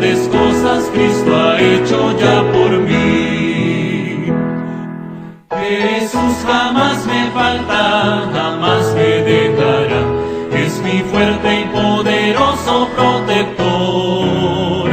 grandes cosas Cristo ha hecho ya por mí. Jesús jamás me falta, jamás me dejará, es mi fuerte y poderoso protector.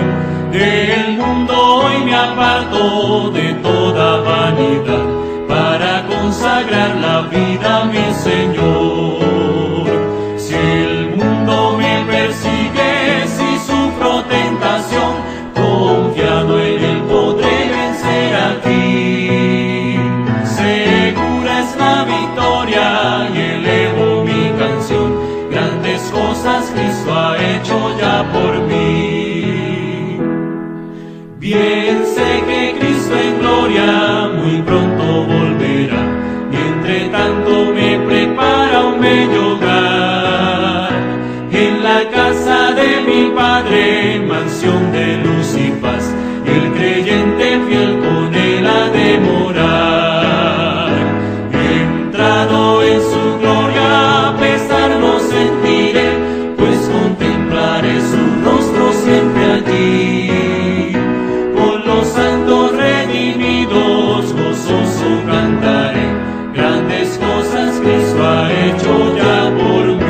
Del mundo hoy me aparto de toda vanidad, para consagrar la vida a mi Señor. Si el mundo me persigue, si sufro tentación, confiado en Él podré vencer aquí. Segura es la victoria y elevo mi canción, grandes cosas Cristo ha hecho ya por mí. Bien sé que Cristo en gloria muy pronto volverá, y entre tanto me prepara un bello hogar. En la casa de mi Padre, mansión de luz y paz, el creyente fiel con Él ha de morar. Entrado en su gloria, pesar no sentiré, pues contemplaré su rostro siempre allí. Con los santos redimidos, gozoso cantaré, grandes cosas Cristo ha hecho ya por mí.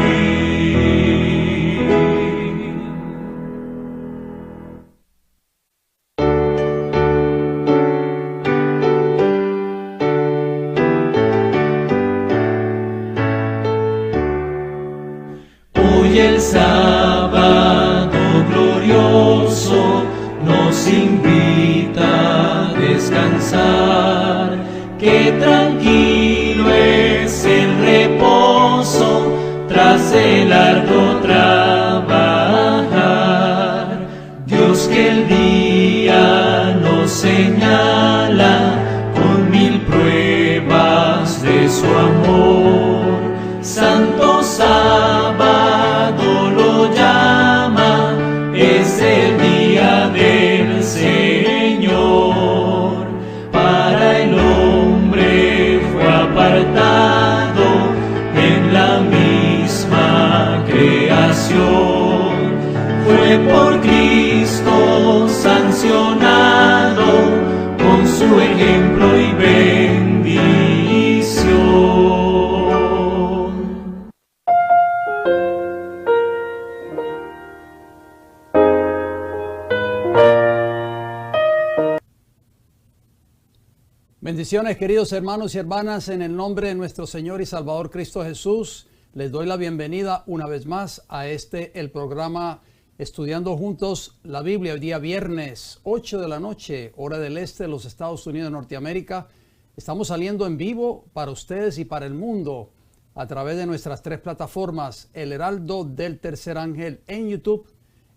Hoy el sábado glorioso nos invita a descansar, que tranquilo es el reposo tras el arduo trabajar. Dios que el día nos señala con mil pruebas de su amor, santo sábado lo llama, es el día del Señor. Para el hombre fue apartado en la misma creación, fue por Cristo sancionado con su ejemplo y bendición. Bendiciones, queridos hermanos y hermanas, en el nombre de nuestro Señor y Salvador Cristo Jesús. Les doy la bienvenida una vez más a el programa Estudiando Juntos la Biblia. Hoy día viernes, 8 de la noche, hora del este de los Estados Unidos de Norteamérica. Estamos saliendo en vivo para ustedes y para el mundo a través de nuestras tres plataformas: El Heraldo del Tercer Ángel en YouTube,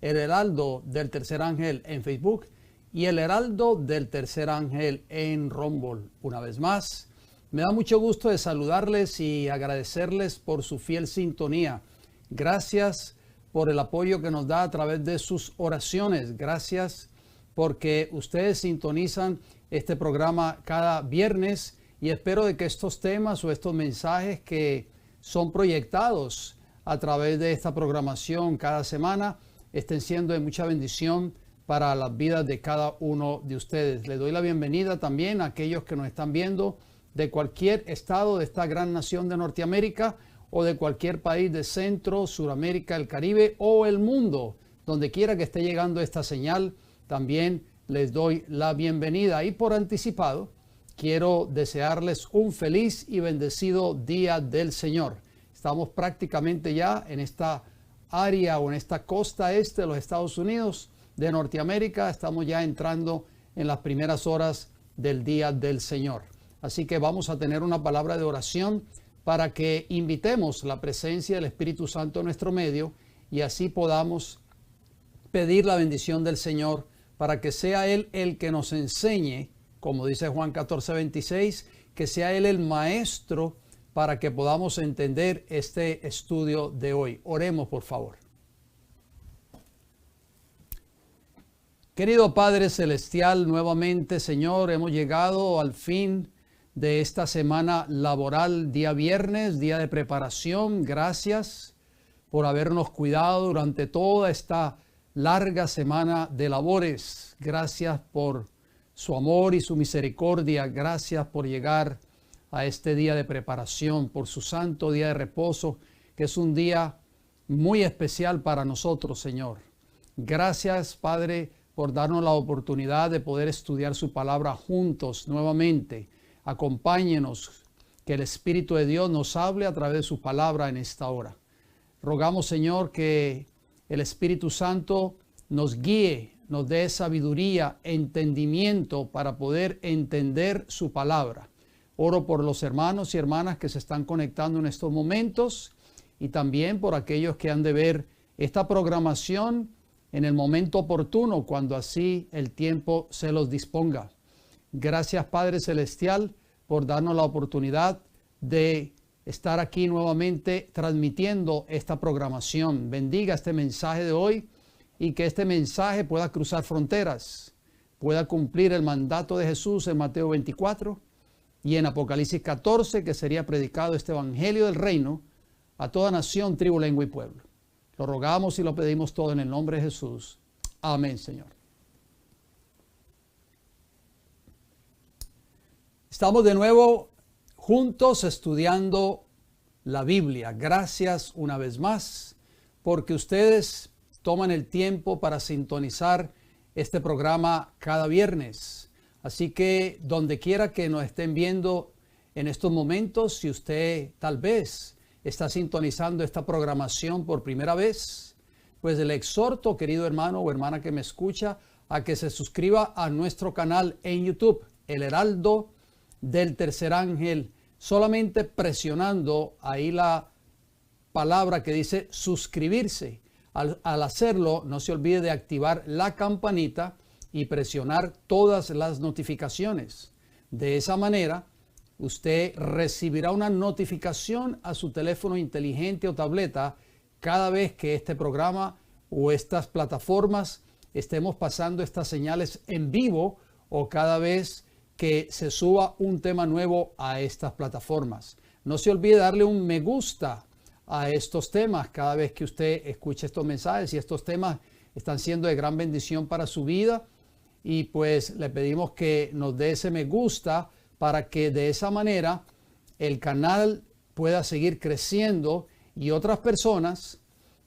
El Heraldo del Tercer Ángel en Facebook y El Heraldo del Tercer Ángel en Rumble. Una vez más, me da mucho gusto de saludarles y agradecerles por su fiel sintonía. Gracias por el apoyo que nos da a través de sus oraciones. Gracias porque ustedes sintonizan este programa cada viernes, y espero de que estos temas o estos mensajes que son proyectados a través de esta programación cada semana estén siendo de mucha bendición para las vidas de cada uno de ustedes. Les doy la bienvenida también a aquellos que nos están viendo de cualquier estado de esta gran nación de Norteamérica o de cualquier país de Centro, Suramérica, el Caribe o el mundo. Donde quiera que esté llegando esta señal, también les doy la bienvenida. Y por anticipado, quiero desearles un feliz y bendecido Día del Señor. Estamos prácticamente ya en esta área o en esta costa este de los Estados Unidos de Norteamérica. Estamos ya entrando en las primeras horas del Día del Señor. Así que vamos a tener una palabra de oración para que invitemos la presencia del Espíritu Santo en nuestro medio y así podamos pedir la bendición del Señor para que sea Él el que nos enseñe, como dice Juan 14:26, que sea Él el maestro para que podamos entender este estudio de hoy. Oremos, por favor. Querido Padre Celestial, nuevamente, Señor, hemos llegado al fin de esta semana laboral, día viernes, día de preparación. Gracias por habernos cuidado durante toda esta larga semana de labores. Gracias por su amor y su misericordia. Gracias por llegar a este día de preparación, por su santo día de reposo, que es un día muy especial para nosotros, Señor. Gracias, Padre, por darnos la oportunidad de poder estudiar su palabra juntos nuevamente. Acompáñenos, que el Espíritu de Dios nos hable a través de su palabra en esta hora. Rogamos, Señor, que el Espíritu Santo nos guíe, nos dé sabiduría, entendimiento para poder entender su palabra. Oro por los hermanos y hermanas que se están conectando en estos momentos y también por aquellos que han de ver esta programación en el momento oportuno, cuando así el tiempo se los disponga. Gracias, Padre Celestial, por darnos la oportunidad de estar aquí nuevamente transmitiendo esta programación. Bendiga este mensaje de hoy y que este mensaje pueda cruzar fronteras, pueda cumplir el mandato de Jesús en Mateo 24 y en Apocalipsis 14, que sería predicado este evangelio del reino a toda nación, tribu, lengua y pueblo. Lo rogamos y lo pedimos todo en el nombre de Jesús. Amén, Señor. Estamos de nuevo juntos estudiando la Biblia. Gracias una vez más porque ustedes toman el tiempo para sintonizar este programa cada viernes. Así que donde quiera que nos estén viendo en estos momentos, si usted tal vez está sintonizando esta programación por primera vez, pues le exhorto, querido hermano o hermana que me escucha, a que se suscriba a nuestro canal en YouTube, El Heraldo del Tercer Ángel, solamente presionando ahí la palabra que dice suscribirse. Al hacerlo, no se olvide de activar la campanita y presionar todas las notificaciones. De esa manera, usted recibirá una notificación a su teléfono inteligente o tableta cada vez que este programa o estas plataformas estemos pasando estas señales en vivo o cada vez que se suba un tema nuevo a estas plataformas. No se olvide darle un me gusta a estos temas cada vez que usted escuche estos mensajes, y estos temas están siendo de gran bendición para su vida, y pues le pedimos que nos dé ese me gusta para que de esa manera el canal pueda seguir creciendo y otras personas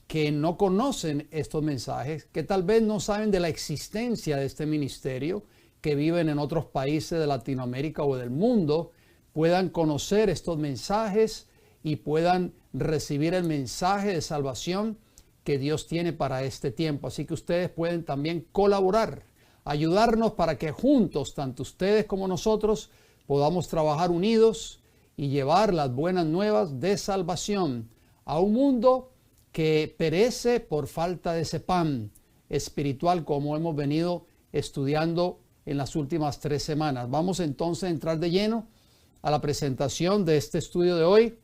que no conocen estos mensajes, que tal vez no saben de la existencia de este ministerio, que viven en otros países de Latinoamérica o del mundo, puedan conocer estos mensajes y puedan recibir el mensaje de salvación que Dios tiene para este tiempo. Así que ustedes pueden también colaborar, ayudarnos para que juntos, tanto ustedes como nosotros, podamos trabajar unidos y llevar las buenas nuevas de salvación a un mundo que perece por falta de ese pan espiritual, como hemos venido estudiando en las últimas 3 semanas. Vamos entonces a entrar de lleno a la presentación de este estudio de hoy.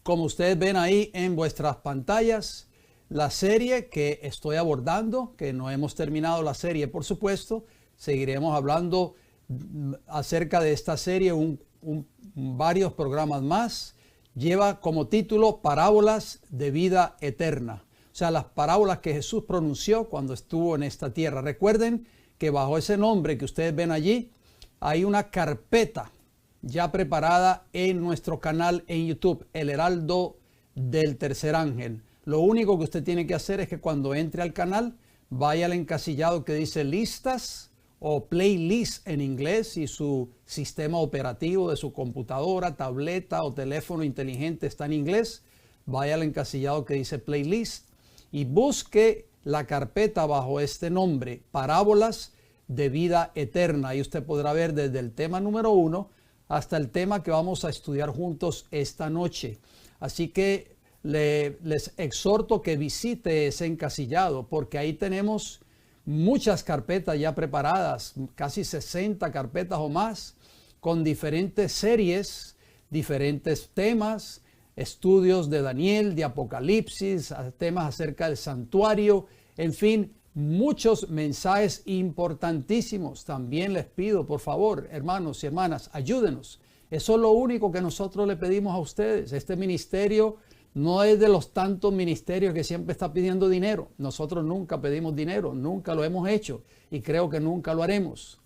Como ustedes ven ahí en vuestras pantallas, la serie que estoy abordando, que no hemos terminado la serie, por supuesto, seguiremos hablando acerca de esta serie varios programas más. Lleva como título Parábolas de vida eterna, o sea, las parábolas que Jesús pronunció cuando estuvo en esta tierra. Recuerden que bajo ese nombre que ustedes ven allí hay una carpeta ya preparada en nuestro canal en YouTube, El Heraldo del Tercer Ángel. Lo único que usted tiene que hacer es que cuando entre al canal vaya al encasillado que dice listas o playlist en inglés, y su sistema operativo de su computadora, tableta o teléfono inteligente está en inglés. Vaya al encasillado que dice playlist y busque la carpeta bajo este nombre, Parábolas de vida eterna. Y usted podrá ver desde el tema número 1 hasta el tema que vamos a estudiar juntos esta noche. Así que les exhorto que visite ese encasillado, porque ahí tenemos muchas carpetas ya preparadas, casi 60 carpetas o más, con diferentes series, diferentes temas, estudios de Daniel, de Apocalipsis, temas acerca del santuario, en fin, muchos mensajes importantísimos. También les pido, por favor, hermanos y hermanas, ayúdenos. Eso es lo único que nosotros le pedimos a ustedes. Este ministerio No es de los tantos ministerios que siempre está pidiendo dinero. Nosotros nunca pedimos dinero, nunca lo hemos hecho y creo que nunca lo haremos.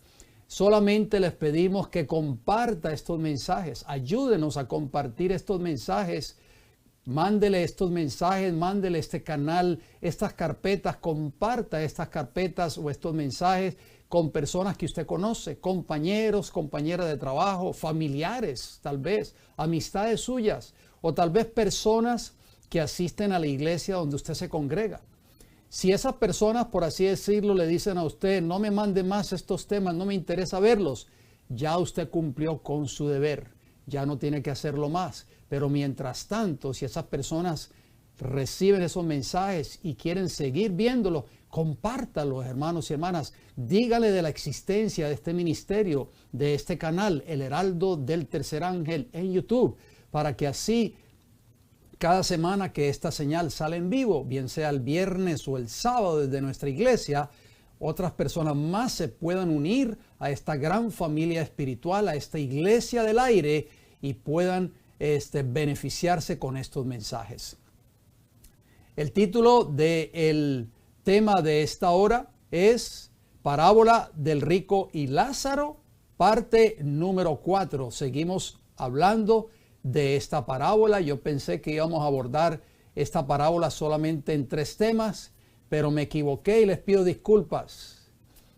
Solamente les pedimos que comparta estos mensajes. Ayúdenos a compartir estos mensajes. Mándele estos mensajes, mándele este canal, estas carpetas, comparta estas carpetas o estos mensajes con personas que usted conoce, compañeros, compañeras de trabajo, familiares, tal vez, amistades suyas, o tal vez personas que asisten a la iglesia donde usted se congrega. Si esas personas, por así decirlo, le dicen a usted, no me mande más estos temas, no me interesa verlos, ya usted cumplió con su deber, ya no tiene que hacerlo más. Pero mientras tanto, si esas personas reciben esos mensajes y quieren seguir viéndolo, compártalos, hermanos y hermanas. Dígale de la existencia de este ministerio, de este canal, El Heraldo del Tercer Ángel en YouTube, para que así cada semana que esta señal sale en vivo, bien sea el viernes o el sábado desde nuestra iglesia, otras personas más se puedan unir a esta gran familia espiritual, a esta iglesia del aire y puedan beneficiarse con estos mensajes. El título del tema de esta hora es Parábola del Rico y Lázaro, parte número 4. Seguimos hablando de esta parábola. Yo pensé que íbamos a abordar esta parábola solamente en 3 temas, pero me equivoqué y les pido disculpas.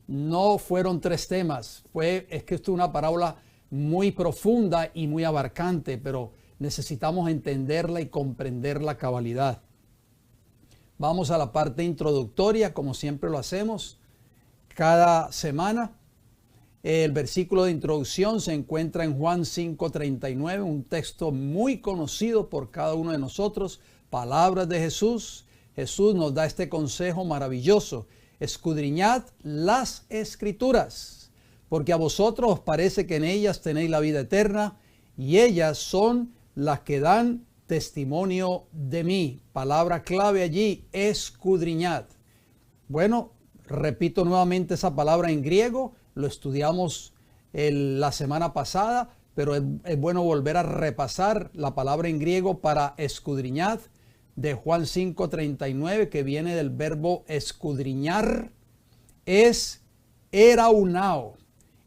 No fueron 3 temas. Es que esto es una parábola muy profunda y muy abarcante, pero necesitamos entenderla y comprenderla a cabalidad. Vamos a la parte introductoria, como siempre lo hacemos cada semana. El versículo de introducción se encuentra en Juan 5:39, un texto muy conocido por cada uno de nosotros, palabras de Jesús. Jesús nos da este consejo maravilloso: escudriñad las Escrituras, porque a vosotros os parece que en ellas tenéis la vida eterna, y ellas son las que dan testimonio de mí. Palabra clave allí, escudriñad. Bueno, repito nuevamente esa palabra en griego, lo estudiamos la semana pasada, pero es bueno volver a repasar la palabra en griego para escudriñad de Juan 5:39, que viene del verbo escudriñar, es eraunao.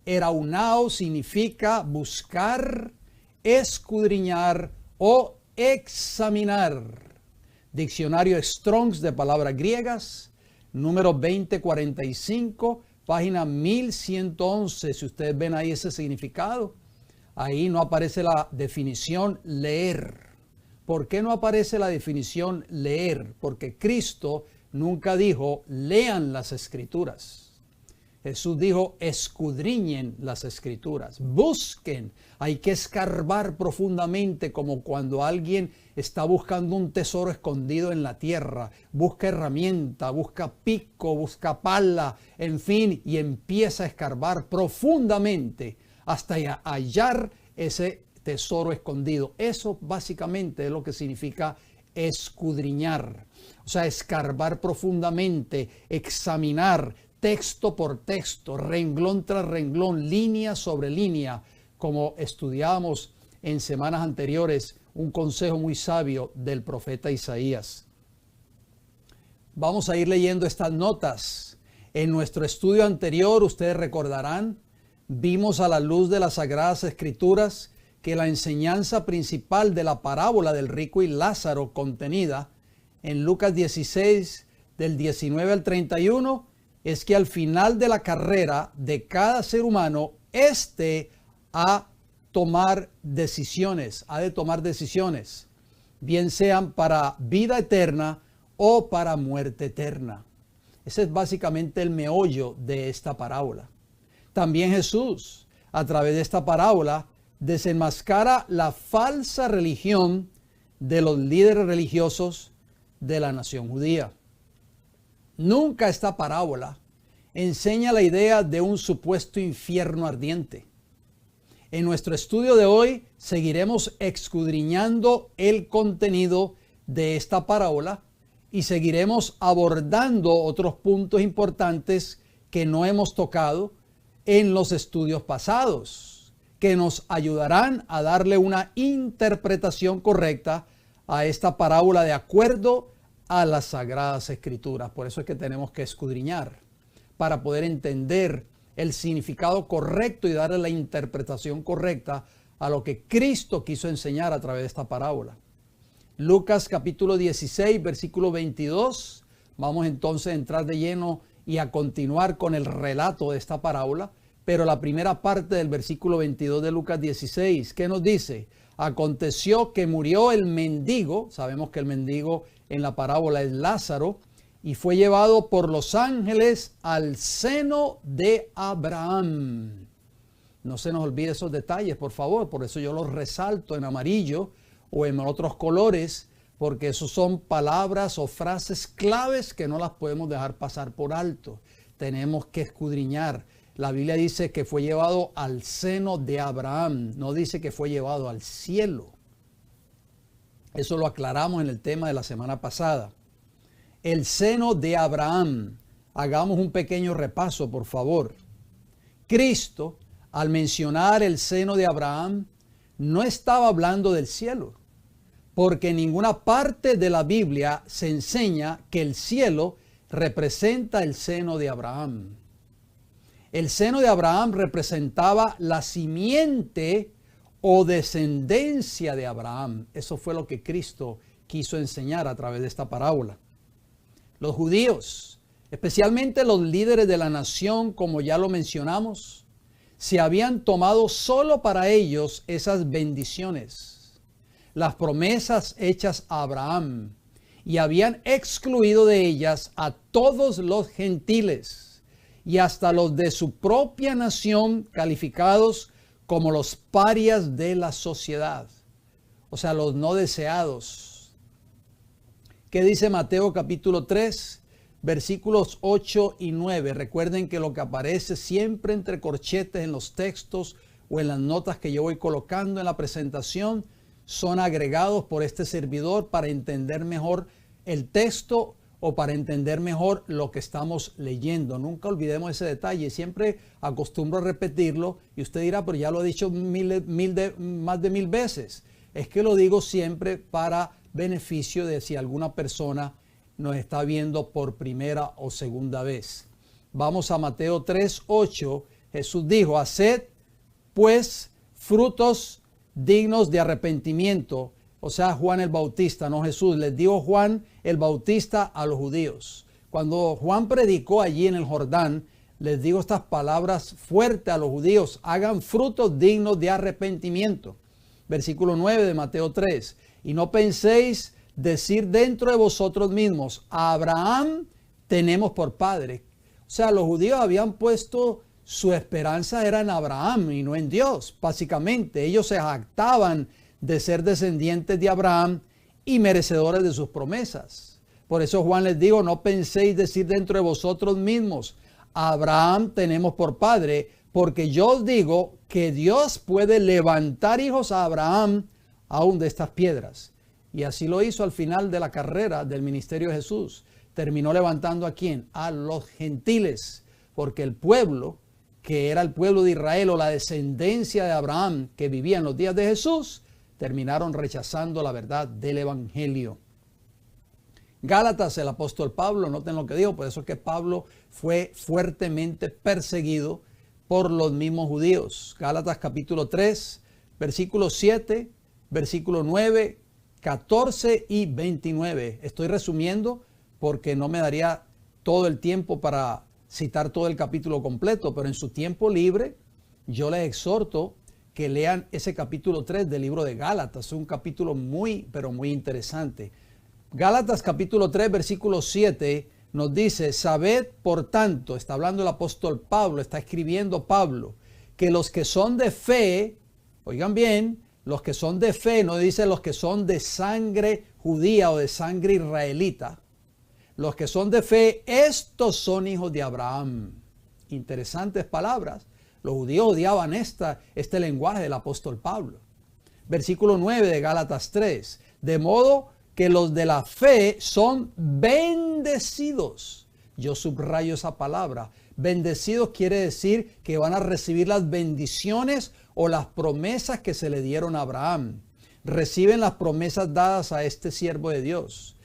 Eraunao significa buscar, escudriñar o examinar. Diccionario Strong's de palabras griegas, número 2045, página 1111. Si ustedes ven ahí ese significado, ahí no aparece la definición leer. ¿Por qué no aparece la definición leer? Porque Cristo nunca dijo lean las Escrituras. Jesús dijo escudriñen las Escrituras, busquen. Hay que escarbar profundamente, como cuando alguien está buscando un tesoro escondido en la tierra. Busca herramienta, busca pico, busca pala, en fin, y empieza a escarbar profundamente hasta hallar ese tesoro escondido. Eso básicamente es lo que significa escudriñar. O sea, escarbar profundamente, examinar texto por texto, renglón tras renglón, línea sobre línea, como estudiamos en semanas anteriores, un consejo muy sabio del profeta Isaías. Vamos a ir leyendo estas notas. En nuestro estudio anterior, ustedes recordarán, vimos a la luz de las Sagradas Escrituras que la enseñanza principal de la parábola del rico y Lázaro, contenida en Lucas 16, del 19 al 31, es que al final de la carrera de cada ser humano, ha de tomar decisiones, bien sean para vida eterna o para muerte eterna. Ese es básicamente el meollo de esta parábola. También Jesús, a través de esta parábola, desenmascara la falsa religión de los líderes religiosos de la nación judía. Nunca esta parábola enseña la idea de un supuesto infierno ardiente. En nuestro estudio de hoy seguiremos escudriñando el contenido de esta parábola y seguiremos abordando otros puntos importantes que no hemos tocado en los estudios pasados, que nos ayudarán a darle una interpretación correcta a esta parábola de acuerdo a las Sagradas Escrituras. Por eso es que tenemos que escudriñar para poder entender el significado correcto y darle la interpretación correcta a lo que Cristo quiso enseñar a través de esta parábola. Lucas capítulo 16, versículo 22. Vamos entonces a entrar de lleno y a continuar con el relato de esta parábola. Pero la primera parte del versículo 22 de Lucas 16, ¿qué nos dice? Aconteció que murió el mendigo, sabemos que el mendigo en la parábola es Lázaro, y fue llevado por los ángeles al seno de Abraham. No se nos olvide esos detalles, por favor, por eso yo los resalto en amarillo o en otros colores, porque esos son palabras o frases claves que no las podemos dejar pasar por alto. Tenemos que escudriñar. La Biblia dice que fue llevado al seno de Abraham, no dice que fue llevado al cielo. Eso lo aclaramos en el tema de la semana pasada. El seno de Abraham. Hagamos un pequeño repaso, por favor. Cristo, al mencionar el seno de Abraham, no estaba hablando del cielo, porque en ninguna parte de la Biblia se enseña que el cielo representa el seno de Abraham. El seno de Abraham representaba la simiente o descendencia de Abraham. Eso fue lo que Cristo quiso enseñar a través de esta parábola. Los judíos, especialmente los líderes de la nación, como ya lo mencionamos, se habían tomado solo para ellos esas bendiciones, las promesas hechas a Abraham, y habían excluido de ellas a todos los gentiles y hasta los de su propia nación, calificados como los parias de la sociedad, o sea, los no deseados. ¿Qué dice Mateo capítulo 3, versículos 8 y 9? Recuerden que lo que aparece siempre entre corchetes en los textos o en las notas que yo voy colocando en la presentación son agregados por este servidor para entender mejor el texto o para entender mejor lo que estamos leyendo. Nunca olvidemos ese detalle. Siempre acostumbro a repetirlo y usted dirá, pero ya lo he dicho más de 1000 veces. Es que lo digo siempre para beneficio de si alguna persona nos está viendo por primera o segunda vez. Vamos a Mateo 3:8. Jesús dijo: haced pues frutos dignos de arrepentimiento. O sea, Juan el Bautista, no Jesús. Les dijo Juan el Bautista a los judíos. Cuando Juan predicó allí en el Jordán, les dijo estas palabras fuertes a los judíos: hagan frutos dignos de arrepentimiento. Versículo 9 de Mateo 3. Y no penséis decir dentro de vosotros mismos: a Abraham tenemos por padre. O sea, los judíos habían puesto su esperanza era en Abraham y no en Dios. Básicamente, ellos se jactaban de ser descendientes de Abraham y merecedores de sus promesas. Por eso Juan les dijo: no penséis decir dentro de vosotros mismos: a Abraham tenemos por padre, porque yo os digo que Dios puede levantar hijos a Abraham aún de estas piedras. Y así lo hizo al final de la carrera del ministerio de Jesús. Terminó levantando ¿a quién? A los gentiles, porque el pueblo, que era el pueblo de Israel o la descendencia de Abraham que vivía en los días de Jesús, terminaron rechazando la verdad del evangelio. Gálatas, el apóstol Pablo, noten lo que dijo, por eso es que Pablo fue fuertemente perseguido por los mismos judíos. Gálatas capítulo 3, versículo 7, versículo 9, 14 y 29. Estoy resumiendo porque no me daría todo el tiempo para citar todo el capítulo completo, pero en su tiempo libre yo les exhorto que lean ese capítulo 3 del libro de Gálatas. Es un capítulo muy, pero muy interesante. Gálatas capítulo 3, versículo 7 nos dice: sabed, por tanto, está hablando el apóstol Pablo, está escribiendo Pablo, que los que son de fe, oigan bien, los que son de fe, no dice los que son de sangre judía o de sangre israelita. Los que son de fe, estos son hijos de Abraham. Interesantes palabras. Los judíos odiaban este lenguaje del apóstol Pablo. Versículo 9 de Gálatas 3. De modo que los de la fe son bendecidos. Yo subrayo esa palabra. Bendecidos quiere decir que van a recibir las bendiciones o las promesas que se le dieron a Abraham. reciben las promesas dadas a este siervo de Dios.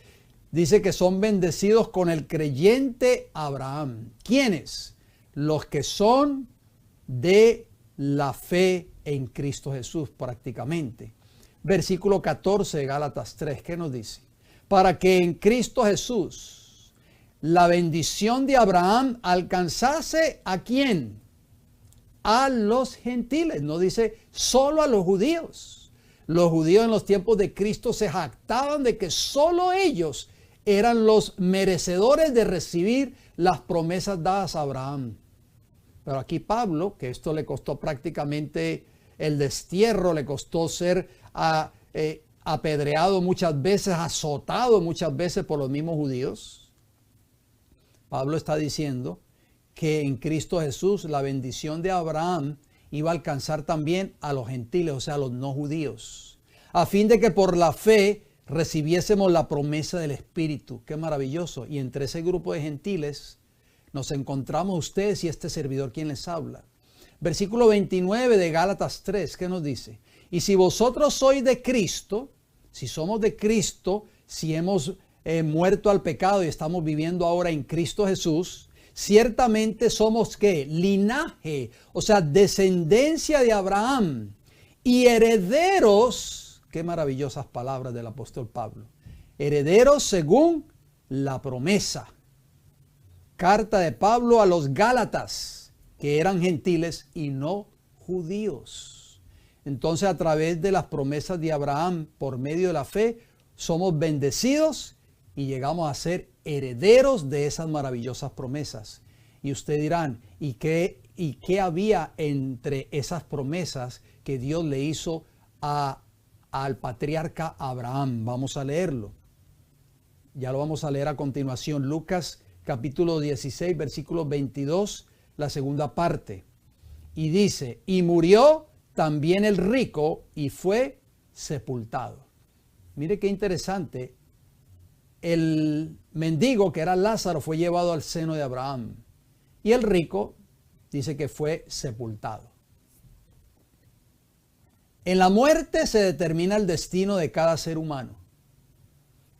Dice que son bendecidos con el creyente Abraham. ¿Quiénes? Los que son de la fe en Cristo Jesús prácticamente. Versículo 14 de Gálatas 3, ¿qué nos dice? Para que en Cristo Jesús la bendición de Abraham alcanzase ¿a quién? A los gentiles. No dice solo a los judíos. Los judíos en los tiempos de Cristo se jactaban de que solo ellos eran los merecedores de recibir las promesas dadas a Abraham. Pero aquí Pablo, que esto le costó prácticamente el destierro, le costó ser apedreado muchas veces, azotado muchas veces por los mismos judíos. Pablo está diciendo que en Cristo Jesús la bendición de Abraham iba a alcanzar también a los gentiles, o sea, a los no judíos, a fin de que por la fe recibiésemos la promesa del Espíritu. Qué maravilloso. Y entre ese grupo de gentiles nos encontramos ustedes y este servidor quien les habla. Versículo 29 de Gálatas 3, ¿qué nos dice? Y si vosotros sois de Cristo, si somos de Cristo, si hemos muerto al pecado y estamos viviendo ahora en Cristo Jesús, ciertamente somos ¿qué? Linaje, o sea, descendencia de Abraham y herederos. Qué maravillosas palabras del apóstol Pablo. Herederos según la promesa. Carta de Pablo a los Gálatas, que eran gentiles y no judíos. Entonces, a través de las promesas de Abraham, por medio de la fe, somos bendecidos y llegamos a ser herederos de esas maravillosas promesas. Y ustedes dirán, ¿y qué había entre esas promesas que Dios le hizo al patriarca Abraham? Vamos a leerlo. Ya lo vamos a leer a continuación. Lucas capítulo 16, versículo 22, la segunda parte. Y dice, y murió también el rico y fue sepultado. Mire qué interesante. El mendigo, que era Lázaro, fue llevado al seno de Abraham. Y el rico dice que fue sepultado. En la muerte se determina el destino de cada ser humano.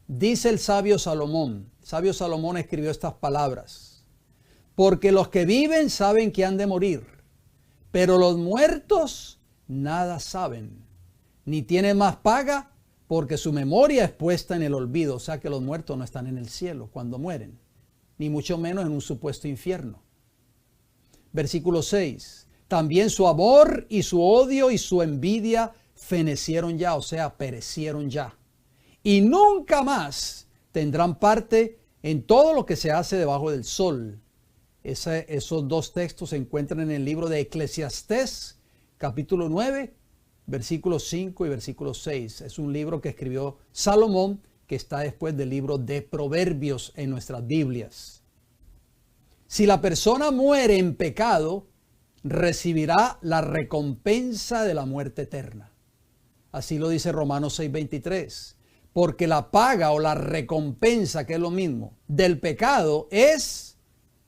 Dice el sabio Salomón. El sabio Salomón escribió estas palabras. Porque los que viven saben que han de morir, pero los muertos nada saben, ni tienen más paga, porque su memoria es puesta en el olvido. O sea que los muertos no están en el cielo cuando mueren, ni mucho menos en un supuesto infierno. Versículo 6. También su amor y su odio y su envidia fenecieron ya, o sea, perecieron ya. Y nunca más tendrán parte en todo lo que se hace debajo del sol. Esos dos textos se encuentran en el libro de Eclesiastés, capítulo 9, versículos 5 y versículo 6. Es un libro que escribió Salomón, que está después del libro de Proverbios en nuestras Biblias. Si la persona muere en pecado, recibirá la recompensa de la muerte eterna. Así lo dice Romanos 6:23. Porque la paga o la recompensa, que es lo mismo, del pecado es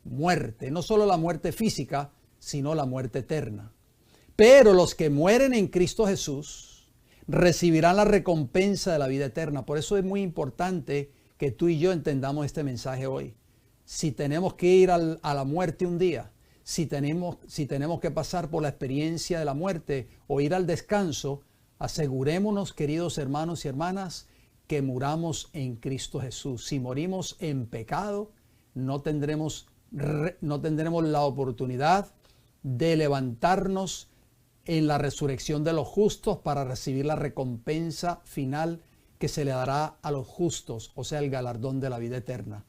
muerte. No solo la muerte física, sino la muerte eterna. Pero los que mueren en Cristo Jesús recibirán la recompensa de la vida eterna. Por eso es muy importante que tú y yo entendamos este mensaje hoy. Si tenemos que ir a la muerte un día, si tenemos que pasar por la experiencia de la muerte o ir al descanso, asegurémonos, queridos hermanos y hermanas, que muramos en Cristo Jesús. Si morimos en pecado, no tendremos la oportunidad de levantarnos en la resurrección de los justos para recibir la recompensa final que se le dará a los justos, o sea, el galardón de la vida eterna.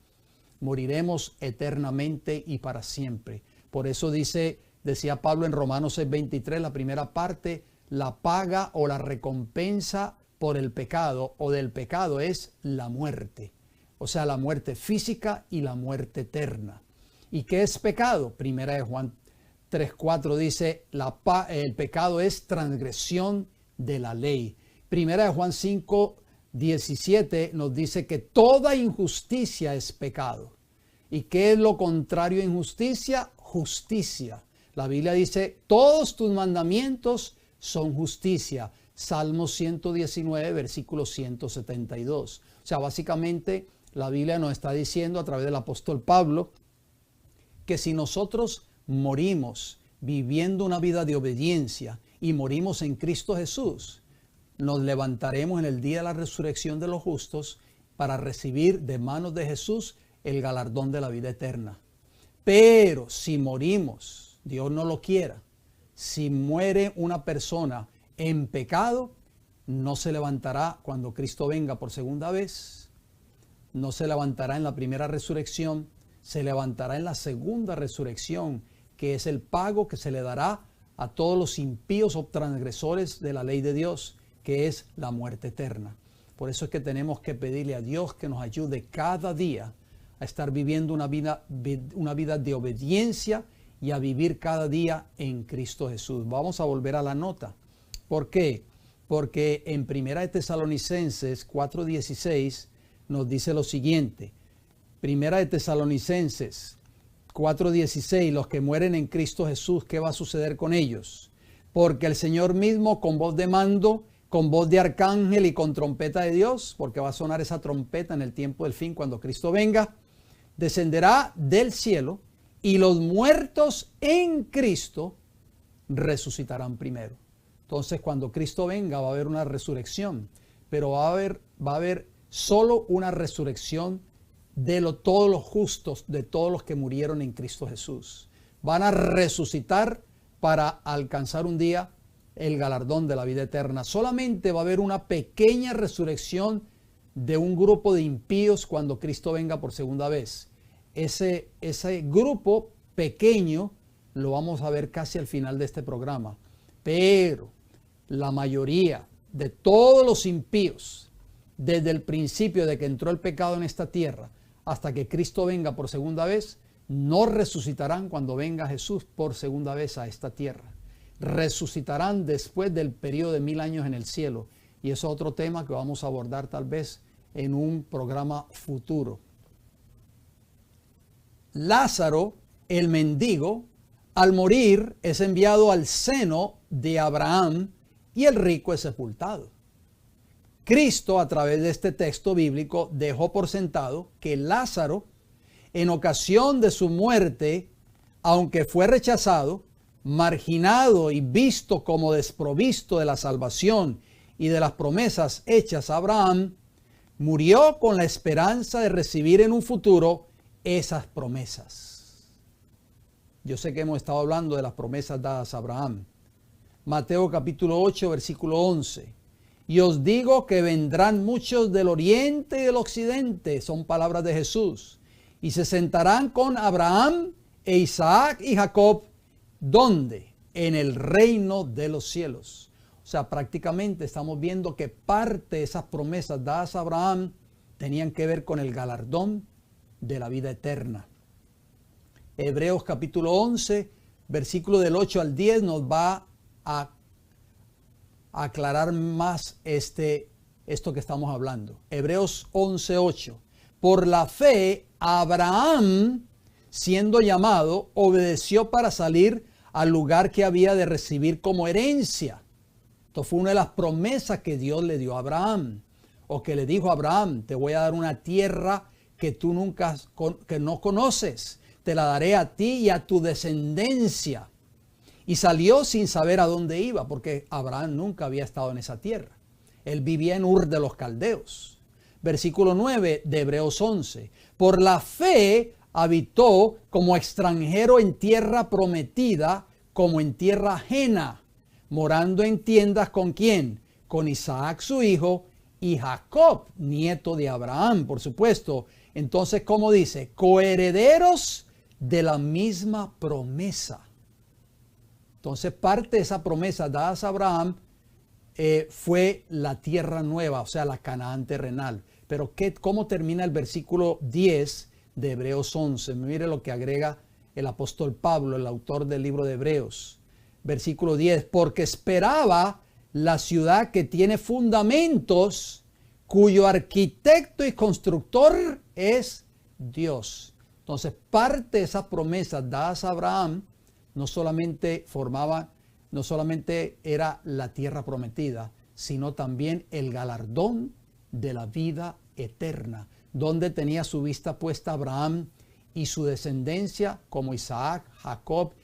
Moriremos eternamente y para siempre. Por eso decía Pablo en Romanos 6:23, la primera parte, la paga o la recompensa por el pecado o del pecado es la muerte. O sea, la muerte física y la muerte eterna. ¿Y qué es pecado? Primera de Juan 3:4 dice, el pecado es transgresión de la ley. Primera de Juan 5:17 nos dice que toda injusticia es pecado. ¿Y qué es lo contrario a injusticia? Justicia. La Biblia dice, todos tus mandamientos son justicia. Salmo 119, versículo 172. O sea, básicamente la Biblia nos está diciendo a través del apóstol Pablo que si nosotros morimos viviendo una vida de obediencia y morimos en Cristo Jesús, nos levantaremos en el día de la resurrección de los justos para recibir de manos de Jesús el galardón de la vida eterna. Pero si morimos, Dios no lo quiera, si muere una persona en pecado, no se levantará cuando Cristo venga por segunda vez, no se levantará en la primera resurrección, se levantará en la segunda resurrección, que es el pago que se le dará a todos los impíos o transgresores de la ley de Dios, que es la muerte eterna. Por eso es que tenemos que pedirle a Dios que nos ayude cada día a estar viviendo una vida de obediencia y a vivir cada día en Cristo Jesús. Vamos a volver a la nota. ¿Por qué? Porque en 1 Tesalonicenses 4:16 nos dice lo siguiente. 1 Tesalonicenses 4:16, los que mueren en Cristo Jesús, ¿qué va a suceder con ellos? Porque el Señor mismo con voz de mando, con voz de arcángel y con trompeta de Dios, porque va a sonar esa trompeta en el tiempo del fin cuando Cristo venga, descenderá del cielo y los muertos en Cristo resucitarán primero. Entonces, cuando Cristo venga va a haber una resurrección, pero va a haber solo una resurrección de todos los justos, de todos los que murieron en Cristo Jesús. Van a resucitar para alcanzar un día el galardón de la vida eterna. Solamente va a haber una pequeña resurrección de un grupo de impíos cuando Cristo venga por segunda vez. Ese grupo pequeño lo vamos a ver casi al final de este programa. Pero la mayoría de todos los impíos, desde el principio de que entró el pecado en esta tierra hasta que Cristo venga por segunda vez, no resucitarán cuando venga Jesús por segunda vez a esta tierra. Resucitarán después del periodo de 1000 años en el cielo. Y eso es otro tema que vamos a abordar tal vez en un programa futuro. Lázaro, el mendigo, al morir es enviado al seno de Abraham y el rico es sepultado. Cristo, a través de este texto bíblico, dejó por sentado que Lázaro, en ocasión de su muerte, aunque fue rechazado, marginado y visto como desprovisto de la salvación y de las promesas hechas a Abraham, murió con la esperanza de recibir en un futuro esas promesas. Yo sé que hemos estado hablando de las promesas dadas a Abraham. Mateo capítulo 8, versículo 11. Y os digo que vendrán muchos del oriente y del occidente, son palabras de Jesús, y se sentarán con Abraham e Isaac y Jacob, ¿dónde? En el reino de los cielos. O sea, prácticamente estamos viendo que parte de esas promesas dadas a Abraham tenían que ver con el galardón de la vida eterna. Hebreos capítulo 11, versículo del 8 al 10 nos va a aclarar más esto que estamos hablando. Hebreos 11, 8. Por la fe, Abraham, siendo llamado, obedeció para salir al lugar que había de recibir como herencia. Esto fue una de las promesas que Dios le dio a Abraham, o que le dijo a Abraham: te voy a dar una tierra que tú que no conoces, te la daré a ti y a tu descendencia. Y salió sin saber a dónde iba, porque Abraham nunca había estado en esa tierra. Él vivía en Ur de los Caldeos. Versículo 9 de Hebreos 11. Por la fe habitó como extranjero en tierra prometida, como en tierra ajena, morando en tiendas ¿con quién? Con Isaac su hijo y Jacob, nieto de Abraham, por supuesto. Entonces, ¿cómo dice? Coherederos de la misma promesa. Entonces, parte de esa promesa dada a Abraham fue la tierra nueva, o sea, la Canaán terrenal. Pero ¿cómo termina el versículo 10 de Hebreos 11? Mire lo que agrega el apóstol Pablo, el autor del libro de Hebreos. Versículo 10, porque esperaba la ciudad que tiene fundamentos, cuyo arquitecto y constructor es Dios. Entonces, parte de esas promesas dadas a Abraham no solamente era la tierra prometida, sino también el galardón de la vida eterna, donde tenía su vista puesta Abraham y su descendencia como Isaac, Jacob,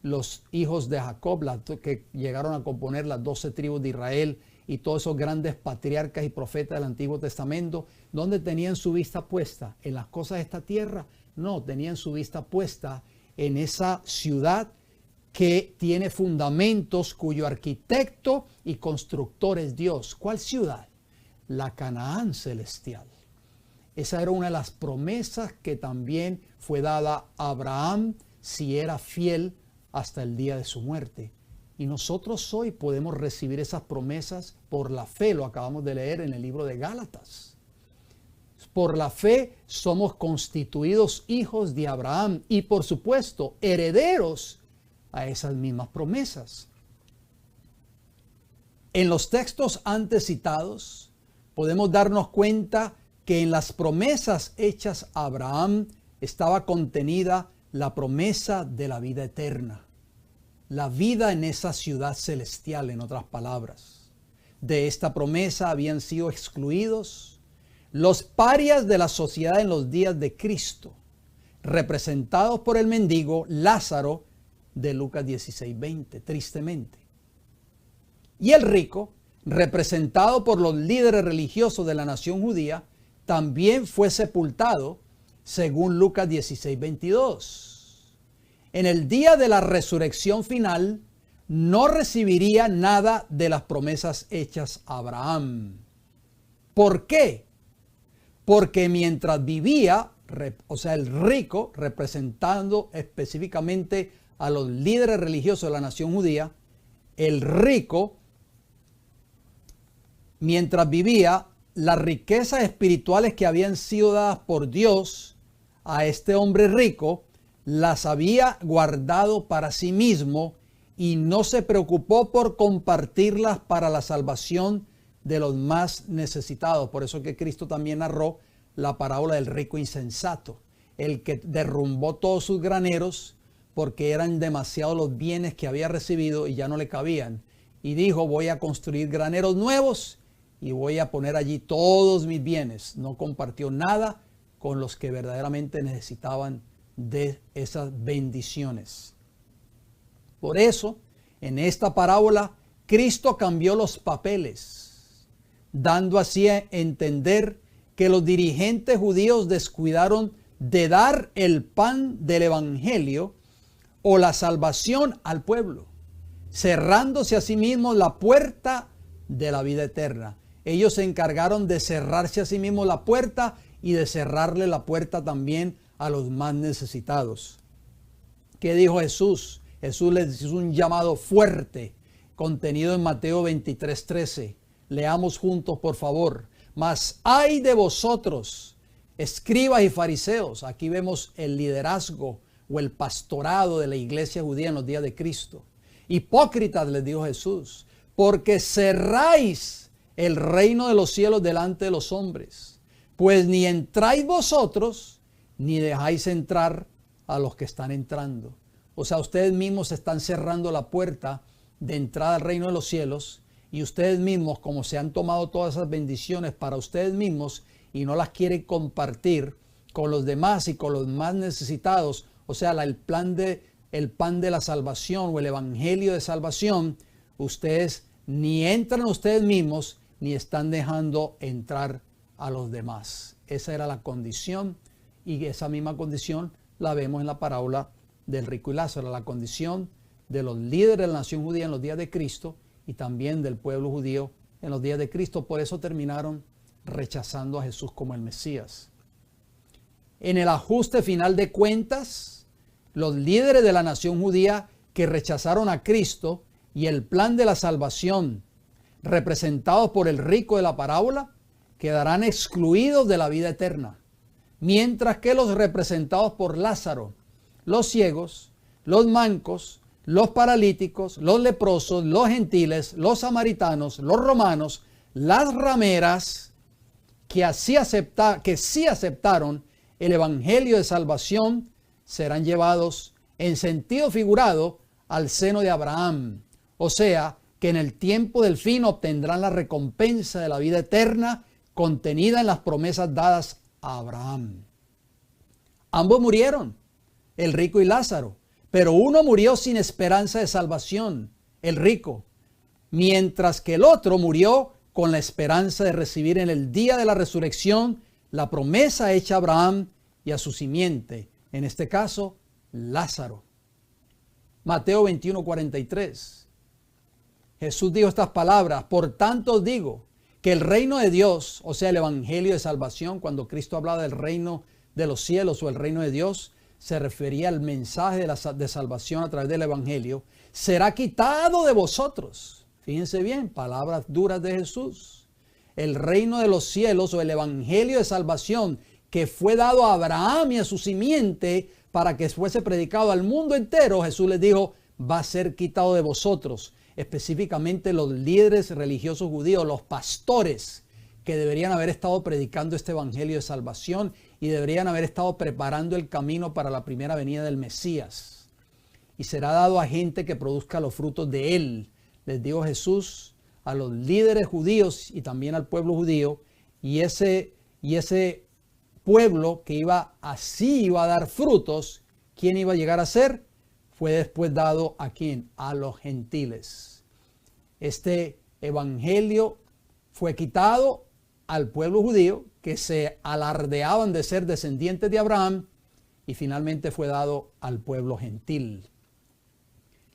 los hijos de Jacob, que llegaron a componer las 12 tribus de Israel y todos esos grandes patriarcas y profetas del Antiguo Testamento, donde tenían su vista puesta en las cosas de esta tierra. No, tenían su vista puesta en esa ciudad que tiene fundamentos, cuyo arquitecto y constructor es Dios. ¿Cuál ciudad? La Canaán celestial. Esa era una de las promesas que también fue dada a Abraham si era fiel hasta el día de su muerte. Y nosotros hoy podemos recibir esas promesas por la fe, lo acabamos de leer en el libro de Gálatas. Por la fe somos constituidos hijos de Abraham y por supuesto herederos a esas mismas promesas. En los textos antes citados podemos darnos cuenta que en las promesas hechas a Abraham estaba contenida la promesa de la vida eterna. La vida en esa ciudad celestial, en otras palabras. De esta promesa habían sido excluidos los parias de la sociedad en los días de Cristo, representados por el mendigo Lázaro de Lucas 16:20, tristemente. Y el rico, representado por los líderes religiosos de la nación judía, también fue sepultado según Lucas 16:22. En el día de la resurrección final, no recibiría nada de las promesas hechas a Abraham. ¿Por qué? Porque mientras vivía, o sea, el rico, representando específicamente a los líderes religiosos de la nación judía, el rico, mientras vivía, las riquezas espirituales que habían sido dadas por Dios a este hombre rico, las había guardado para sí mismo y no se preocupó por compartirlas para la salvación de los más necesitados. Por eso que Cristo también narró la parábola del rico insensato, el que derrumbó todos sus graneros porque eran demasiados los bienes que había recibido y ya no le cabían. Y dijo, voy a construir graneros nuevos y voy a poner allí todos mis bienes. No compartió nada con los que verdaderamente necesitaban de esas bendiciones. Por eso, en esta parábola, Cristo cambió los papeles, dando así a entender que los dirigentes judíos descuidaron de dar el pan del evangelio o la salvación al pueblo, cerrándose a sí mismos la puerta de la vida eterna. Ellos se encargaron de cerrarse a sí mismos la puerta y de cerrarle la puerta también a los más necesitados. ¿Qué dijo Jesús? Jesús les hizo un llamado fuerte, contenido en Mateo 23:13. Leamos juntos, por favor. Mas ay de vosotros, escribas y fariseos. Aquí vemos el liderazgo o el pastorado de la iglesia judía en los días de Cristo. Hipócritas, les dijo Jesús, porque cerráis el reino de los cielos delante de los hombres, pues ni entráis vosotros, ni dejáis entrar a los que están entrando. O sea, ustedes mismos están cerrando la puerta de entrada al reino de los cielos y ustedes mismos, como se han tomado todas esas bendiciones para ustedes mismos y no las quieren compartir con los demás y con los más necesitados, o sea, el pan de la salvación o el evangelio de salvación, ustedes ni entran ustedes mismos ni están dejando entrar a los demás. Esa era la condición. Y esa misma condición la vemos en la parábola del rico y Lázaro, la condición de los líderes de la nación judía en los días de Cristo y también del pueblo judío en los días de Cristo. Por eso terminaron rechazando a Jesús como el Mesías. En el ajuste final de cuentas, los líderes de la nación judía que rechazaron a Cristo y el plan de la salvación representados por el rico de la parábola quedarán excluidos de la vida eterna. Mientras que los representados por Lázaro, los ciegos, los mancos, los paralíticos, los leprosos, los gentiles, los samaritanos, los romanos, las rameras, que sí aceptaron el evangelio de salvación, serán llevados en sentido figurado al seno de Abraham. O sea, que en el tiempo del fin obtendrán la recompensa de la vida eterna contenida en las promesas dadas a Abraham. Ambos murieron, el rico y Lázaro, pero uno murió sin esperanza de salvación, el rico, mientras que el otro murió con la esperanza de recibir en el día de la resurrección la promesa hecha a Abraham y a su simiente, en este caso, Lázaro. Mateo 21:43. Jesús dijo estas palabras: por tanto os digo que el reino de Dios, o sea, el evangelio de salvación, cuando Cristo hablaba del reino de los cielos o el reino de Dios, se refería al mensaje de salvación a través del evangelio, será quitado de vosotros. Fíjense bien, palabras duras de Jesús. El reino de los cielos o el evangelio de salvación que fue dado a Abraham y a su simiente para que fuese predicado al mundo entero, Jesús les dijo, va a ser quitado de vosotros. Específicamente los líderes religiosos judíos, los pastores, que deberían haber estado predicando este evangelio de salvación y deberían haber estado preparando el camino para la primera venida del Mesías. Y será dado a gente que produzca los frutos de él. Les dijo Jesús a los líderes judíos y también al pueblo judío, y ese pueblo que iba a dar frutos, ¿quién iba a llegar a ser? Fue después dado a quién, a los gentiles. Este evangelio fue quitado al pueblo judío, que se alardeaban de ser descendientes de Abraham, y finalmente fue dado al pueblo gentil.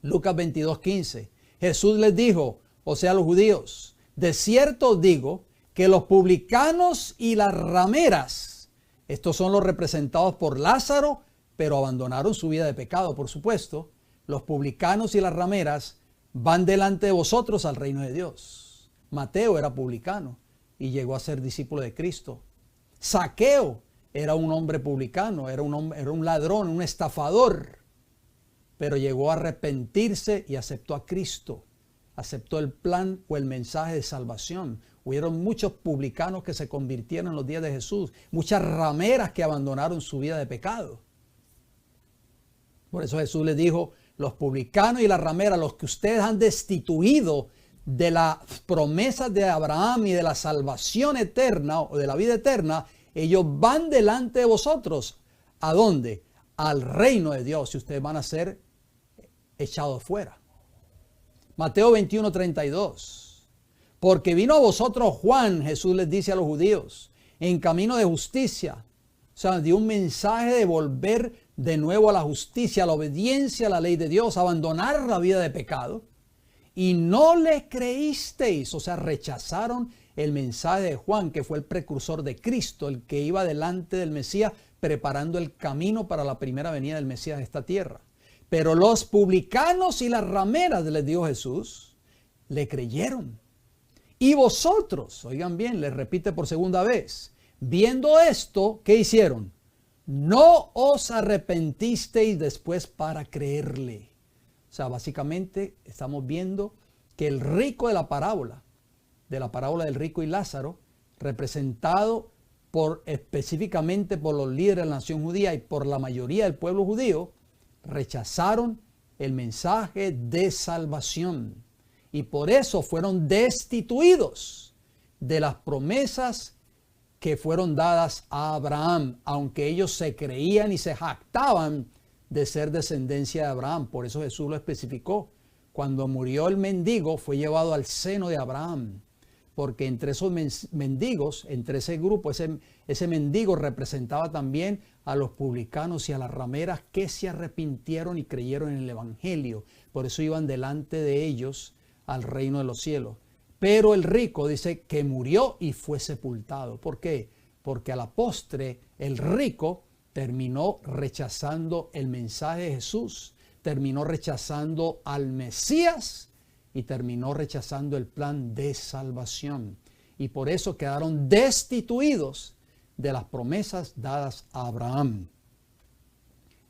Lucas 22:15. Jesús les dijo, o sea, a los judíos, de cierto os digo que los publicanos y las rameras, estos son los representados por Lázaro, pero abandonaron su vida de pecado, por supuesto. Los publicanos y las rameras van delante de vosotros al reino de Dios. Mateo era publicano y llegó a ser discípulo de Cristo. Zaqueo era un hombre publicano, era un ladrón, un estafador, pero llegó a arrepentirse y aceptó a Cristo. Aceptó el plan o el mensaje de salvación. Hubieron muchos publicanos que se convirtieron en los días de Jesús, muchas rameras que abandonaron su vida de pecado. Por eso Jesús les dijo, los publicanos y las rameras, los que ustedes han destituido de las promesas de Abraham y de la salvación eterna o de la vida eterna, ellos van delante de vosotros. ¿A dónde? Al reino de Dios, y ustedes van a ser echados fuera. Mateo 21:32. Porque vino a vosotros Juan, Jesús les dice a los judíos, en camino de justicia. O sea, dio un mensaje de volver de nuevo a la justicia, a la obediencia a la ley de Dios, abandonar la vida de pecado. Y no le creísteis, o sea, rechazaron el mensaje de Juan, que fue el precursor de Cristo, el que iba delante del Mesías, preparando el camino para la primera venida del Mesías a esta tierra. Pero los publicanos y las rameras, les dijo Jesús, le creyeron. Y vosotros, oigan bien, les repite por segunda vez, viendo esto, ¿qué hicieron? No os arrepentisteis después para creerle. O sea, básicamente estamos viendo que el rico de la parábola del rico y Lázaro, representado específicamente por los líderes de la nación judía y por la mayoría del pueblo judío, rechazaron el mensaje de salvación. Y por eso fueron destituidos de las promesas que fueron dadas a Abraham, aunque ellos se creían y se jactaban de ser descendencia de Abraham. Por eso Jesús lo especificó. Cuando murió el mendigo, fue llevado al seno de Abraham. Porque entre esos mendigos, entre ese grupo, ese mendigo representaba también a los publicanos y a las rameras que se arrepintieron y creyeron en el evangelio. Por eso iban delante de ellos al reino de los cielos. Pero el rico dice que murió y fue sepultado. ¿Por qué? Porque a la postre el rico terminó rechazando el mensaje de Jesús, terminó rechazando al Mesías y terminó rechazando el plan de salvación. Y por eso quedaron destituidos de las promesas dadas a Abraham.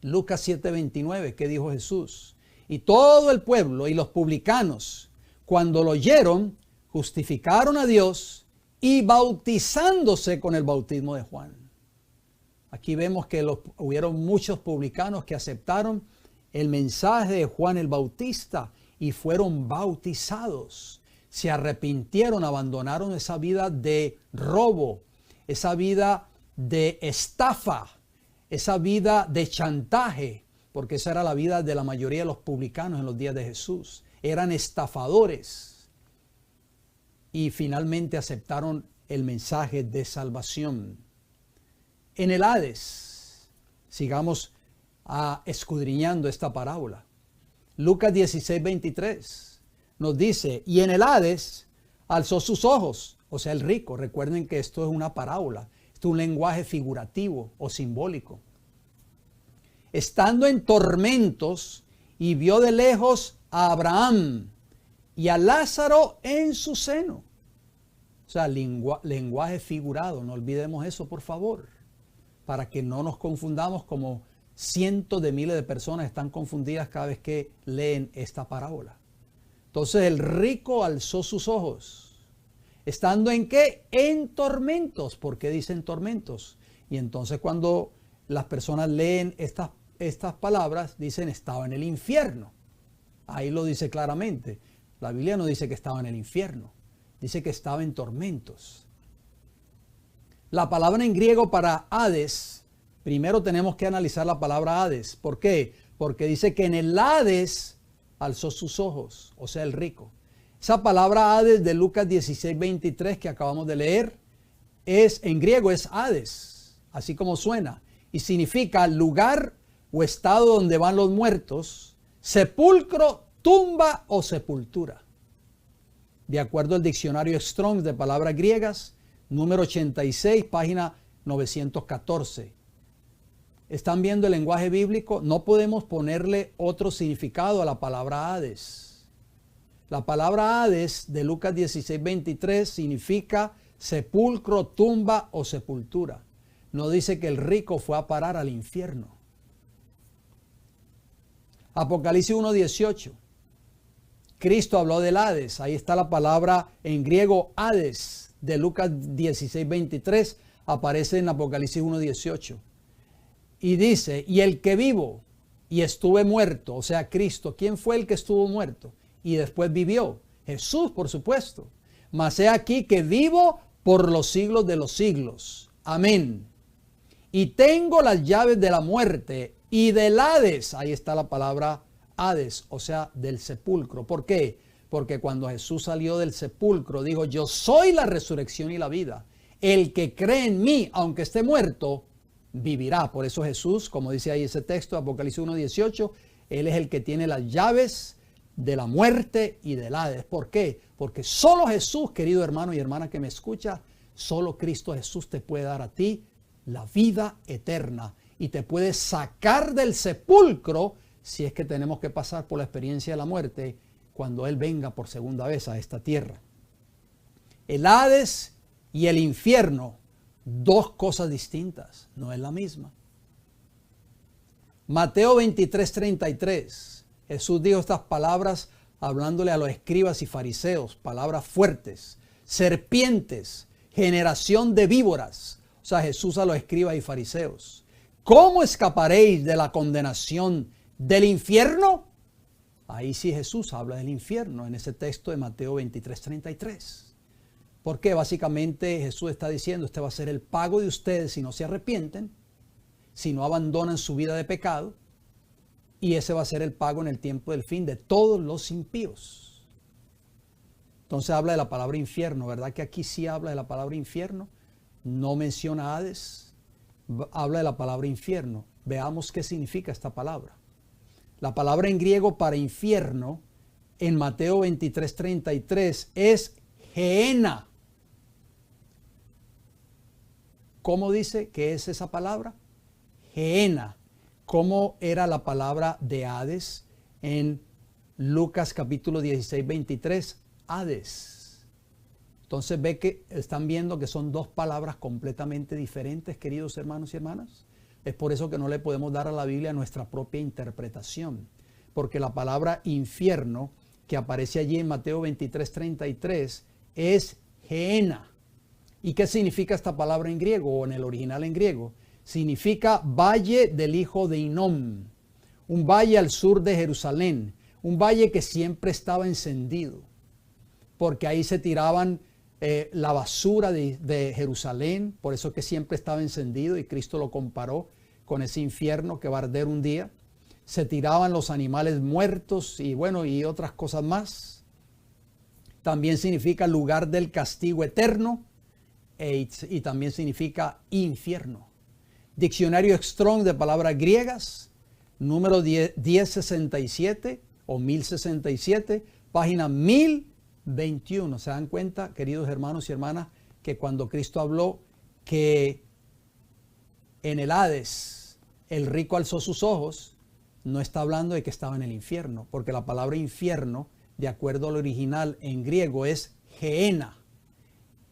Lucas 7:29, ¿qué dijo Jesús? Y todo el pueblo y los publicanos, cuando lo oyeron, justificaron a Dios y bautizándose con el bautismo de Juan. Aquí vemos que hubieron muchos publicanos que aceptaron el mensaje de Juan el Bautista y fueron bautizados. Se arrepintieron, abandonaron esa vida de robo, esa vida de estafa, esa vida de chantaje, porque esa era la vida de la mayoría de los publicanos en los días de Jesús. Eran estafadores y finalmente aceptaron el mensaje de salvación. En el Hades, sigamos escudriñando esta parábola. Lucas 16:23 nos dice, y en el Hades alzó sus ojos, o sea el rico. Recuerden que esto es una parábola, esto es un lenguaje figurativo o simbólico. Estando en tormentos, y vio de lejos a Abraham y a Lázaro en su seno. O sea, lenguaje figurado, no olvidemos eso por favor, para que no nos confundamos como cientos de miles de personas están confundidas cada vez que leen esta parábola. Entonces el rico alzó sus ojos. ¿Estando en qué? En tormentos. ¿Por qué dicen tormentos? Y entonces cuando las personas leen estas palabras, dicen estaba en el infierno. Ahí lo dice claramente. La Biblia no dice que estaba en el infierno. Dice que estaba en tormentos. La palabra en griego para Hades, primero tenemos que analizar la palabra Hades. ¿Por qué? Porque dice que en el Hades alzó sus ojos, o sea el rico. Esa palabra Hades de Lucas 16:23 que acabamos de leer, en griego es Hades, así como suena, y significa lugar o estado donde van los muertos, sepulcro, tumba o sepultura. De acuerdo al diccionario Strong de palabras griegas, número 86, página 914. ¿Están viendo el lenguaje bíblico? No podemos ponerle otro significado a la palabra Hades. La palabra Hades de Lucas 16:23 significa sepulcro, tumba o sepultura. No dice que el rico fue a parar al infierno. Apocalipsis 1:18. Cristo habló del Hades. Ahí está la palabra en griego Hades de Lucas 16:23. Aparece en Apocalipsis 1:18. Y dice, y el que vivo y estuve muerto, o sea Cristo, ¿quién fue el que estuvo muerto y después vivió? Jesús, por supuesto. Mas he aquí que vivo por los siglos de los siglos. Amén. Y tengo las llaves de la muerte y del Hades. Ahí está la palabra Hades, o sea, del sepulcro. ¿Por qué? Porque cuando Jesús salió del sepulcro, dijo, yo soy la resurrección y la vida. El que cree en mí, aunque esté muerto, vivirá. Por eso Jesús, como dice ahí ese texto, Apocalipsis 1:18, Él es el que tiene las llaves de la muerte y del Hades. ¿Por qué? Porque solo Jesús, querido hermano y hermana que me escucha, solo Cristo Jesús te puede dar a ti la vida eterna y te puede sacar del sepulcro si es que tenemos que pasar por la experiencia de la muerte cuando Él venga por segunda vez a esta tierra. El Hades y el infierno, dos cosas distintas, no es la misma. Mateo 23:33, Jesús dijo estas palabras hablándole a los escribas y fariseos, palabras fuertes, serpientes, generación de víboras. O sea, Jesús a los escribas y fariseos, ¿cómo escaparéis de la condenación del infierno? Ahí sí Jesús habla del infierno en ese texto de Mateo 23:33. Porque básicamente Jesús está diciendo, este va a ser el pago de ustedes si no se arrepienten, si no abandonan su vida de pecado, y ese va a ser el pago en el tiempo del fin de todos los impíos. Entonces habla de la palabra infierno, ¿verdad? Que aquí sí habla de la palabra infierno, no menciona Hades, habla de la palabra infierno. Veamos qué significa esta palabra. La palabra en griego para infierno en Mateo 23:33 es Gehenna. ¿Cómo dice que es esa palabra? Gehenna. ¿Cómo era la palabra de Hades en Lucas capítulo 16:23? Hades. Entonces ve que están viendo que son dos palabras completamente diferentes, queridos hermanos y hermanas. Es por eso que no le podemos dar a la Biblia nuestra propia interpretación. Porque la palabra infierno que aparece allí en Mateo 23:33 es Gehenna. ¿Y qué significa esta palabra en griego o en el original en griego? Significa valle del hijo de Hinnom, un valle al sur de Jerusalén, un valle que siempre estaba encendido, porque ahí se tiraban la basura de Jerusalén, por eso que siempre estaba encendido, y Cristo lo comparó con ese infierno que va a arder un día. Se tiraban los animales muertos y bueno, y otras cosas más. También significa lugar del castigo eterno y también significa infierno. Diccionario Strong de palabras griegas, número 1067 o 1067, página 1021. ¿Se dan cuenta, queridos hermanos y hermanas, que cuando Cristo habló que en el Hades el rico alzó sus ojos, no está hablando de que estaba en el infierno, porque la palabra infierno, de acuerdo al original en griego, es Gehenna.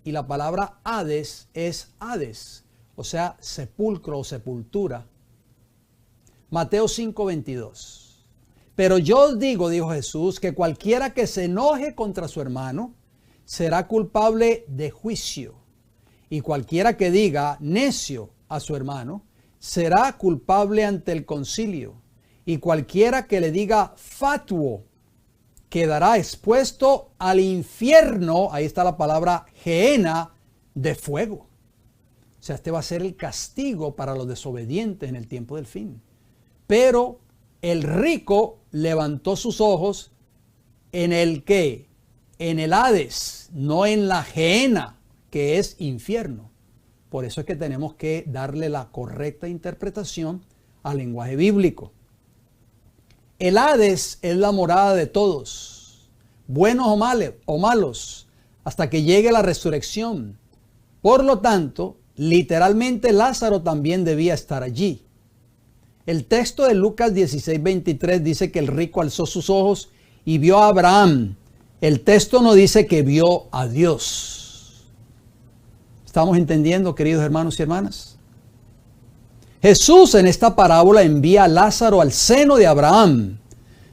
Y la palabra Hades es Hades, o sea, sepulcro o sepultura. Mateo 5:22. Pero yo os digo, dijo Jesús, que cualquiera que se enoje contra su hermano será culpable de juicio. Y cualquiera que diga necio a su hermano será culpable ante el concilio. Y cualquiera que le diga fatuo quedará expuesto al infierno, ahí está la palabra Gehenna, de fuego. O sea, este va a ser el castigo para los desobedientes en el tiempo del fin. Pero el rico levantó sus ojos en el ¿qué? En el Hades, no en la Gehenna, que es infierno. Por eso es que tenemos que darle la correcta interpretación al lenguaje bíblico. El Hades es la morada de todos, buenos o malos, hasta que llegue la resurrección. Por lo tanto, literalmente Lázaro también debía estar allí. El texto de Lucas 16:23 dice que el rico alzó sus ojos y vio a Abraham. El texto no dice que vio a Dios. ¿Estamos entendiendo, queridos hermanos y hermanas? Jesús en esta parábola envía a Lázaro al seno de Abraham,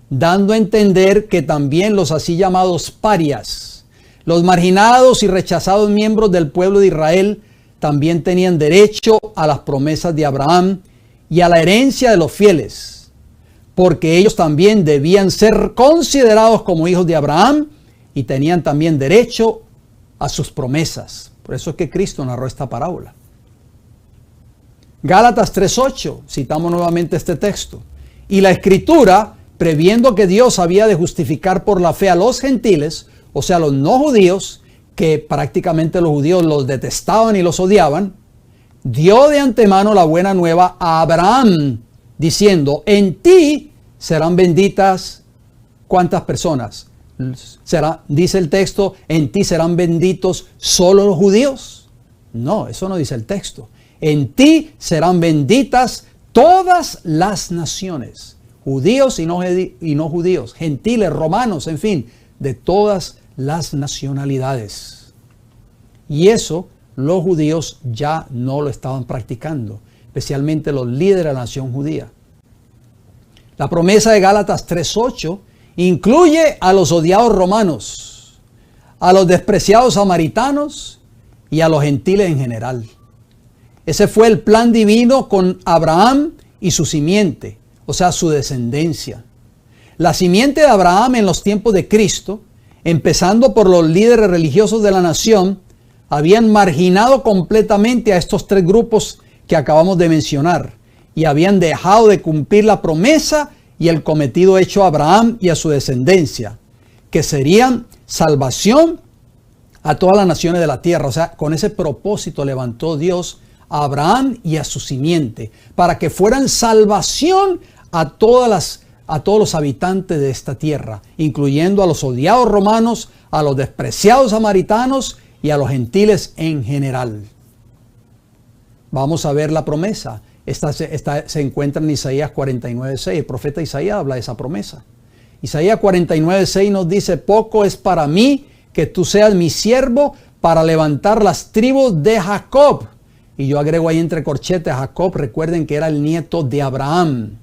dando a entender que también los así llamados parias, los marginados y rechazados miembros del pueblo de Israel, también tenían derecho a las promesas de Abraham y a la herencia de los fieles, porque ellos también debían ser considerados como hijos de Abraham y tenían también derecho a sus promesas. Por eso es que Cristo narró esta parábola. Gálatas 3:8, citamos nuevamente este texto. Y la Escritura, previendo que Dios había de justificar por la fe a los gentiles, o sea, los no judíos, que prácticamente los judíos los detestaban y los odiaban, dio de antemano la buena nueva a Abraham, diciendo, en ti serán benditas, ¿cuántas personas? Dice el texto, en ti serán benditos solo los judíos. No, eso no dice el texto. En ti serán benditas todas las naciones, judíos y no judíos, gentiles, romanos, en fin, de todas las nacionalidades. Y eso los judíos ya no lo estaban practicando, especialmente los líderes de la nación judía. La promesa de Gálatas 3:8 incluye a los odiados romanos, a los despreciados samaritanos y a los gentiles en general. Ese fue el plan divino con Abraham y su simiente, o sea, su descendencia. La simiente de Abraham en los tiempos de Cristo, empezando por los líderes religiosos de la nación, habían marginado completamente a estos tres grupos que acabamos de mencionar y habían dejado de cumplir la promesa y el cometido hecho a Abraham y a su descendencia, que serían salvación a todas las naciones de la tierra. O sea, con ese propósito levantó Dios a Abraham y a su simiente, para que fueran salvación a todos los habitantes de esta tierra, incluyendo a los odiados romanos, a los despreciados samaritanos y a los gentiles en general. Vamos a ver la promesa. Esta se encuentra en Isaías 49:6. El profeta Isaías habla de esa promesa. Isaías 49:6 nos dice, poco es para mí que tú seas mi siervo para levantar las tribus de Jacob. Y yo agrego ahí entre corchetes a Jacob, recuerden que era el nieto de Abraham.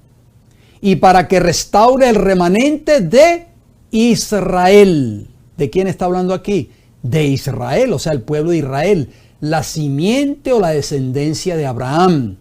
Y para que restaure el remanente de Israel. ¿De quién está hablando aquí? De Israel, o sea, el pueblo de Israel. La simiente o la descendencia de Abraham.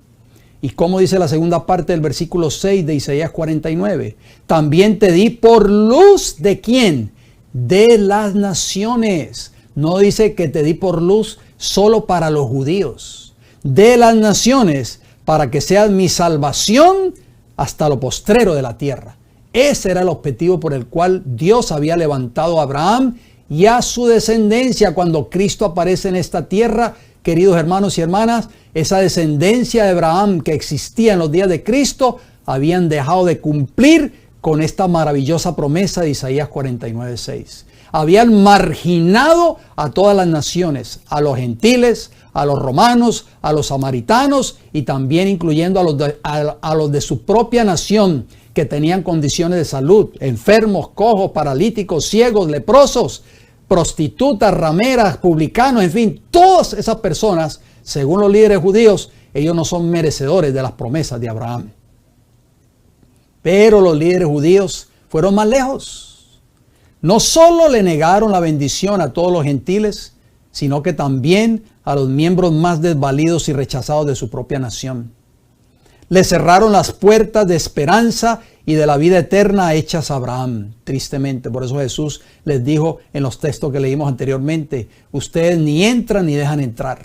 Y como dice la segunda parte del versículo 6 de Isaías 49, también te di por luz ¿de quién? De las naciones. No dice que te di por luz solo para los judíos, de las naciones, para que seas mi salvación hasta lo postrero de la tierra. Ese era el objetivo por el cual Dios había levantado a Abraham y a su descendencia cuando Cristo aparece en esta tierra. Queridos hermanos y hermanas, esa descendencia de Abraham que existía en los días de Cristo habían dejado de cumplir con esta maravillosa promesa de Isaías 49:6. Habían marginado a todas las naciones, a los gentiles, a los romanos, a los samaritanos y también incluyendo a los de su propia nación que tenían condiciones de salud, enfermos, cojos, paralíticos, ciegos, leprosos, prostitutas, rameras, publicanos, en fin, todas esas personas, según los líderes judíos, ellos no son merecedores de las promesas de Abraham. Pero los líderes judíos fueron más lejos. No solo le negaron la bendición a todos los gentiles, sino que también a los miembros más desvalidos y rechazados de su propia nación. Le cerraron las puertas de esperanza y de la vida eterna hechas a Abraham, tristemente. Por eso Jesús les dijo en los textos que leímos anteriormente, ustedes ni entran ni dejan entrar.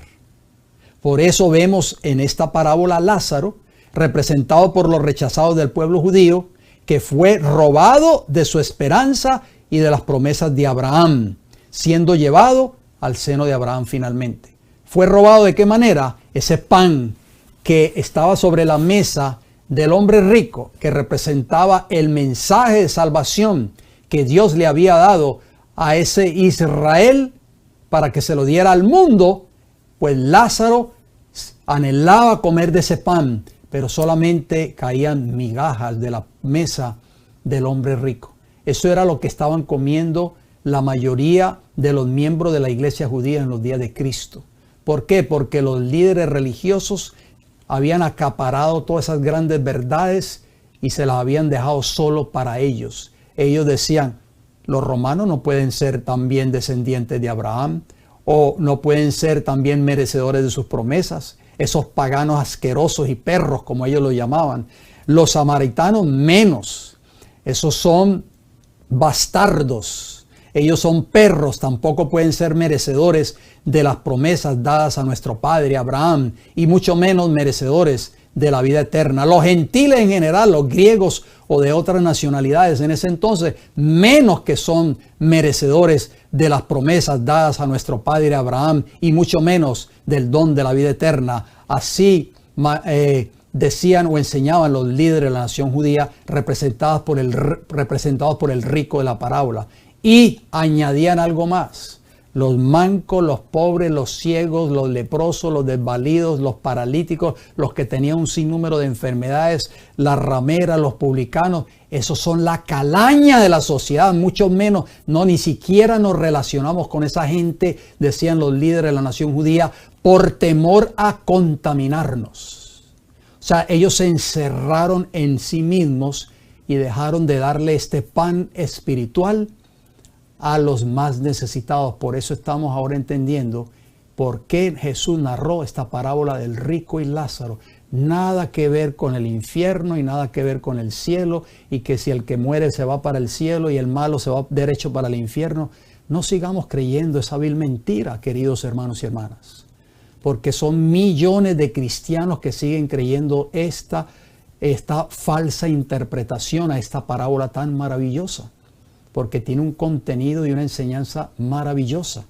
Por eso vemos en esta parábola a Lázaro, representado por los rechazados del pueblo judío, que fue robado de su esperanza y de las promesas de Abraham, siendo llevado al seno de Abraham finalmente. ¿Fue robado de qué manera? Ese pan que estaba sobre la mesa del hombre rico, que representaba el mensaje de salvación que Dios le había dado a ese Israel para que se lo diera al mundo, pues Lázaro anhelaba comer de ese pan, pero solamente caían migajas de la mesa del hombre rico. Eso era lo que estaban comiendo la mayoría de los miembros de la iglesia judía en los días de Cristo. ¿Por qué? Porque los líderes religiosos habían acaparado todas esas grandes verdades y se las habían dejado solo para ellos. Ellos decían, los romanos no pueden ser también descendientes de Abraham, o no pueden ser también merecedores de sus promesas. Esos paganos asquerosos y perros, como ellos lo llamaban. Los samaritanos menos. Esos son bastardos. Ellos son perros, tampoco pueden ser merecedores de las promesas dadas a nuestro padre Abraham, y mucho menos merecedores de la vida eterna. Los gentiles en general, los griegos o de otras nacionalidades en ese entonces, menos que son merecedores de las promesas dadas a nuestro padre Abraham, y mucho menos del don de la vida eterna. Así decían o enseñaban los líderes de la nación judía, representados por el rico de la parábola. Y añadían algo más: los mancos, los pobres, los ciegos, los leprosos, los desvalidos, los paralíticos, los que tenían un sinnúmero de enfermedades, las rameras, los publicanos, esos son la calaña de la sociedad, mucho menos, ni siquiera nos relacionamos con esa gente, decían los líderes de la nación judía, por temor a contaminarnos. O sea, ellos se encerraron en sí mismos y dejaron de darle este pan espiritual a los más necesitados. Por eso estamos ahora entendiendo por qué Jesús narró esta parábola del rico y Lázaro. Nada que ver con el infierno y nada que ver con el cielo, y que si el que muere se va para el cielo y el malo se va derecho para el infierno. No sigamos creyendo esa vil mentira, queridos hermanos y hermanas, porque son millones de cristianos que siguen creyendo esta falsa interpretación a esta parábola tan maravillosa, porque tiene un contenido y una enseñanza maravillosa.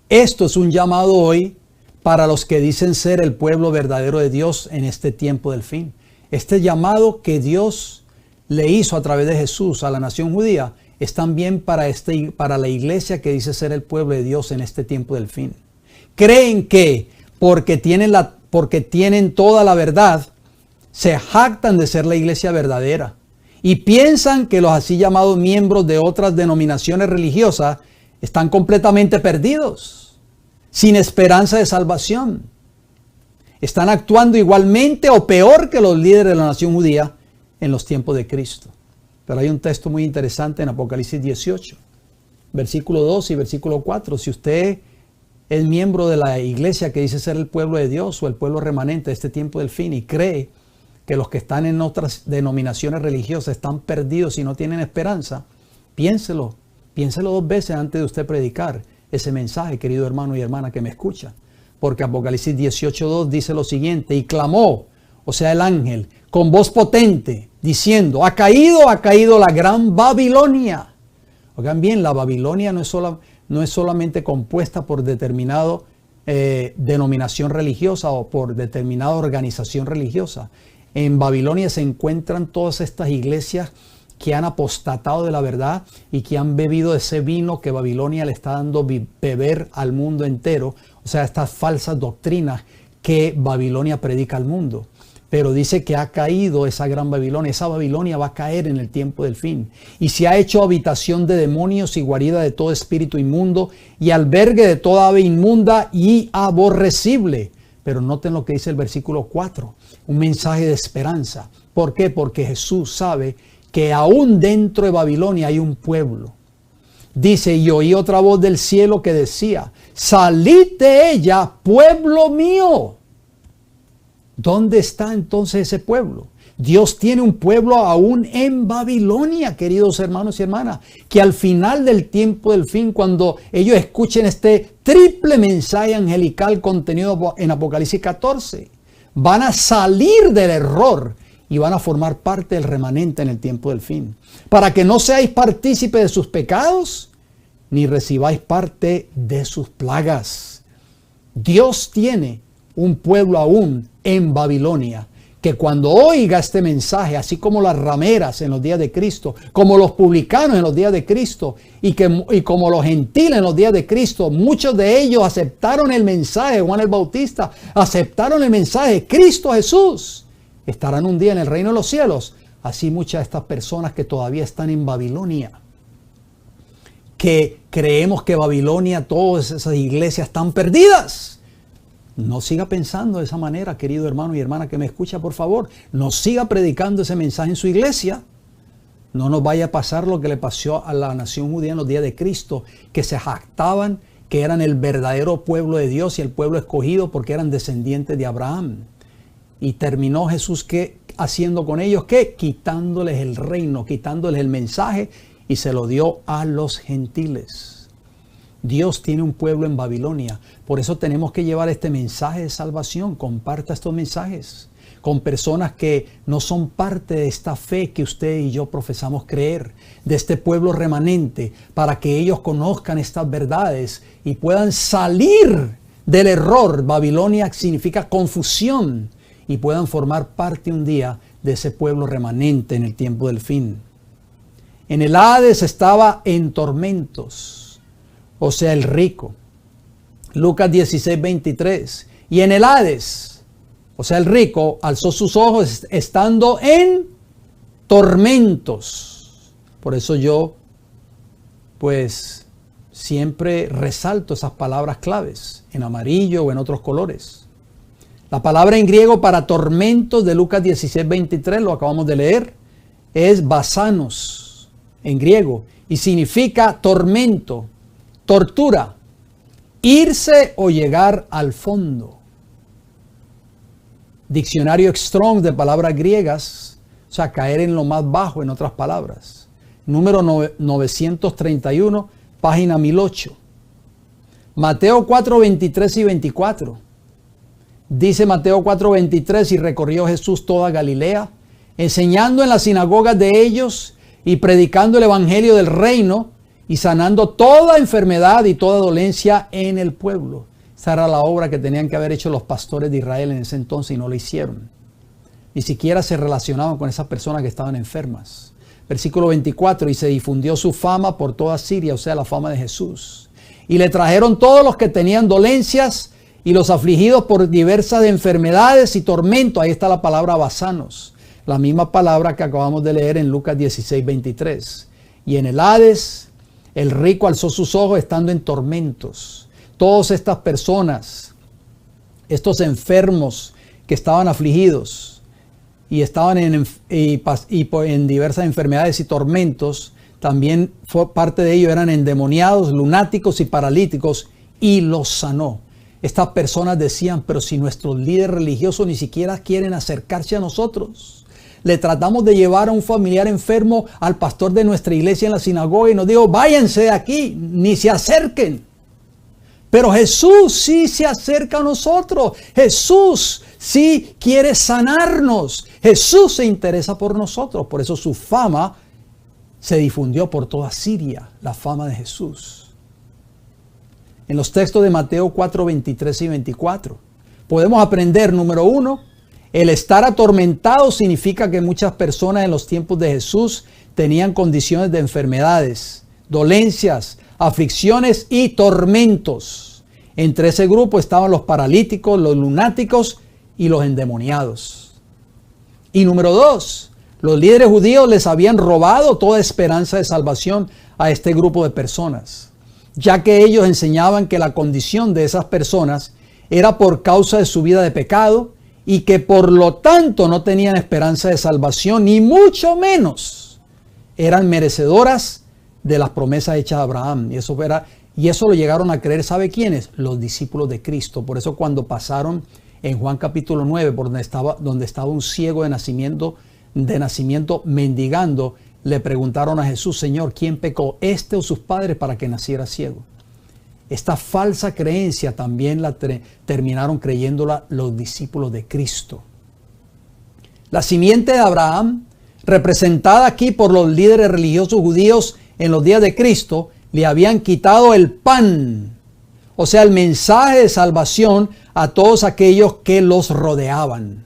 Esto es un llamado hoy para los que dicen ser el pueblo verdadero de Dios en este tiempo del fin. Este llamado que Dios le hizo a través de Jesús a la nación judía es también para la iglesia que dice ser el pueblo de Dios en este tiempo del fin. Creen que porque tienen toda la verdad, se jactan de ser la iglesia verdadera. Y piensan que los así llamados miembros de otras denominaciones religiosas están completamente perdidos, sin esperanza de salvación. Están actuando igualmente o peor que los líderes de la nación judía en los tiempos de Cristo. Pero hay un texto muy interesante en Apocalipsis 18, versículo 2 y versículo 4. Si usted es miembro de la iglesia que dice ser el pueblo de Dios o el pueblo remanente de este tiempo del fin y cree que los que están en otras denominaciones religiosas están perdidos y no tienen esperanza, piénselo 2 veces antes de usted predicar ese mensaje, querido hermano y hermana que me escucha. Porque Apocalipsis 18:2 dice lo siguiente: y clamó, o sea el ángel, con voz potente, diciendo, ha caído la gran Babilonia. Oigan bien, la Babilonia no es solamente compuesta por determinada denominación religiosa o por determinada organización religiosa. En Babilonia se encuentran todas estas iglesias que han apostatado de la verdad y que han bebido de ese vino que Babilonia le está dando beber al mundo entero. O sea, estas falsas doctrinas que Babilonia predica al mundo. Pero dice que ha caído esa gran Babilonia. Esa Babilonia va a caer en el tiempo del fin. Y se ha hecho habitación de demonios y guarida de todo espíritu inmundo y albergue de toda ave inmunda y aborrecible. Pero noten lo que dice el versículo 4. Un mensaje de esperanza. ¿Por qué? Porque Jesús sabe que aún dentro de Babilonia hay un pueblo. Dice, y oí otra voz del cielo que decía, salid de ella, pueblo mío. ¿Dónde está entonces ese pueblo? Dios tiene un pueblo aún en Babilonia, queridos hermanos y hermanas, que al final del tiempo del fin, cuando ellos escuchen este triple mensaje angelical contenido en Apocalipsis 14, van a salir del error y van a formar parte del remanente en el tiempo del fin. Para que no seáis partícipes de sus pecados, ni recibáis parte de sus plagas. Dios tiene un pueblo aún en Babilonia, que cuando oiga este mensaje, así como las rameras en los días de Cristo, como los publicanos en los días de Cristo, y como los gentiles en los días de Cristo, muchos de ellos aceptaron el mensaje, Juan el Bautista, aceptaron el mensaje, Cristo Jesús, estarán un día en el reino de los cielos. Así muchas de estas personas que todavía están en Babilonia, que creemos que Babilonia, todas esas iglesias están perdidas. No siga pensando de esa manera, querido hermano y hermana que me escucha, por favor. No siga predicando ese mensaje en su iglesia. No nos vaya a pasar lo que le pasó a la nación judía en los días de Cristo, que se jactaban que eran el verdadero pueblo de Dios y el pueblo escogido porque eran descendientes de Abraham. Y terminó Jesús haciendo con ellos, ¿qué? Quitándoles el reino, quitándoles el mensaje y se lo dio a los gentiles. Dios tiene un pueblo en Babilonia. Por eso tenemos que llevar este mensaje de salvación. Comparta estos mensajes con personas que no son parte de esta fe que usted y yo profesamos creer, de este pueblo remanente, para que ellos conozcan estas verdades y puedan salir del error. Babilonia significa confusión, y puedan formar parte un día de ese pueblo remanente en el tiempo del fin. En el Hades estaba en tormentos, o sea, el rico. Lucas 16:23. Y en el Hades, o sea, el rico, alzó sus ojos estando en tormentos. Por eso yo, pues, siempre resalto esas palabras claves, en amarillo o en otros colores. La palabra en griego para tormentos de Lucas 16:23, lo acabamos de leer, es basanos en griego y significa tormento, tortura, irse o llegar al fondo. Diccionario Strong de palabras griegas, o sea, caer en lo más bajo, en otras palabras. Número 931, página 1008. Mateo 4:23 y 24. Dice Mateo 4:23, y recorrió Jesús toda Galilea, enseñando en las sinagogas de ellos y predicando el evangelio del reino y sanando toda enfermedad y toda dolencia en el pueblo. Esa era la obra que tenían que haber hecho los pastores de Israel en ese entonces y no lo hicieron. Ni siquiera se relacionaban con esas personas que estaban enfermas. Versículo 24, y se difundió su fama por toda Siria, o sea, la fama de Jesús. Y le trajeron todos los que tenían dolencias y los afligidos por diversas enfermedades y tormentos. Ahí está la palabra basanos, la misma palabra que acabamos de leer en Lucas 16:23. Y en el Hades, el rico alzó sus ojos estando en tormentos. Todas estas personas, estos enfermos que estaban afligidos y estaban en diversas enfermedades y tormentos, también parte de ellos eran endemoniados, lunáticos y paralíticos, y los sanó. Estas personas decían, pero si nuestros líderes religiosos ni siquiera quieren acercarse a nosotros. Le tratamos de llevar a un familiar enfermo al pastor de nuestra iglesia en la sinagoga y nos dijo, váyanse de aquí, ni se acerquen. Pero Jesús sí se acerca a nosotros. Jesús sí quiere sanarnos. Jesús se interesa por nosotros. Por eso su fama se difundió por toda Siria, la fama de Jesús. En los textos de Mateo 4, 23 y 24, podemos aprender, número 1, el estar atormentado significa que muchas personas en los tiempos de Jesús tenían condiciones de enfermedades, dolencias, aflicciones y tormentos. Entre ese grupo estaban los paralíticos, los lunáticos y los endemoniados. Y número 2, los líderes judíos les habían robado toda esperanza de salvación a este grupo de personas, ya que ellos enseñaban que la condición de esas personas era por causa de su vida de pecado y que por lo tanto no tenían esperanza de salvación, ni mucho menos eran merecedoras de las promesas hechas a Abraham. Y eso lo llegaron a creer, ¿sabe quiénes? Los discípulos de Cristo. Por eso cuando pasaron en Juan capítulo 9, por donde estaba un ciego de nacimiento mendigando, le preguntaron a Jesús, Señor, ¿quién pecó, este o sus padres, para que naciera ciego? Esta falsa creencia también la terminaron creyéndola los discípulos de Cristo. La simiente de Abraham, representada aquí por los líderes religiosos judíos en los días de Cristo, le habían quitado el pan, o sea, el mensaje de salvación a todos aquellos que los rodeaban.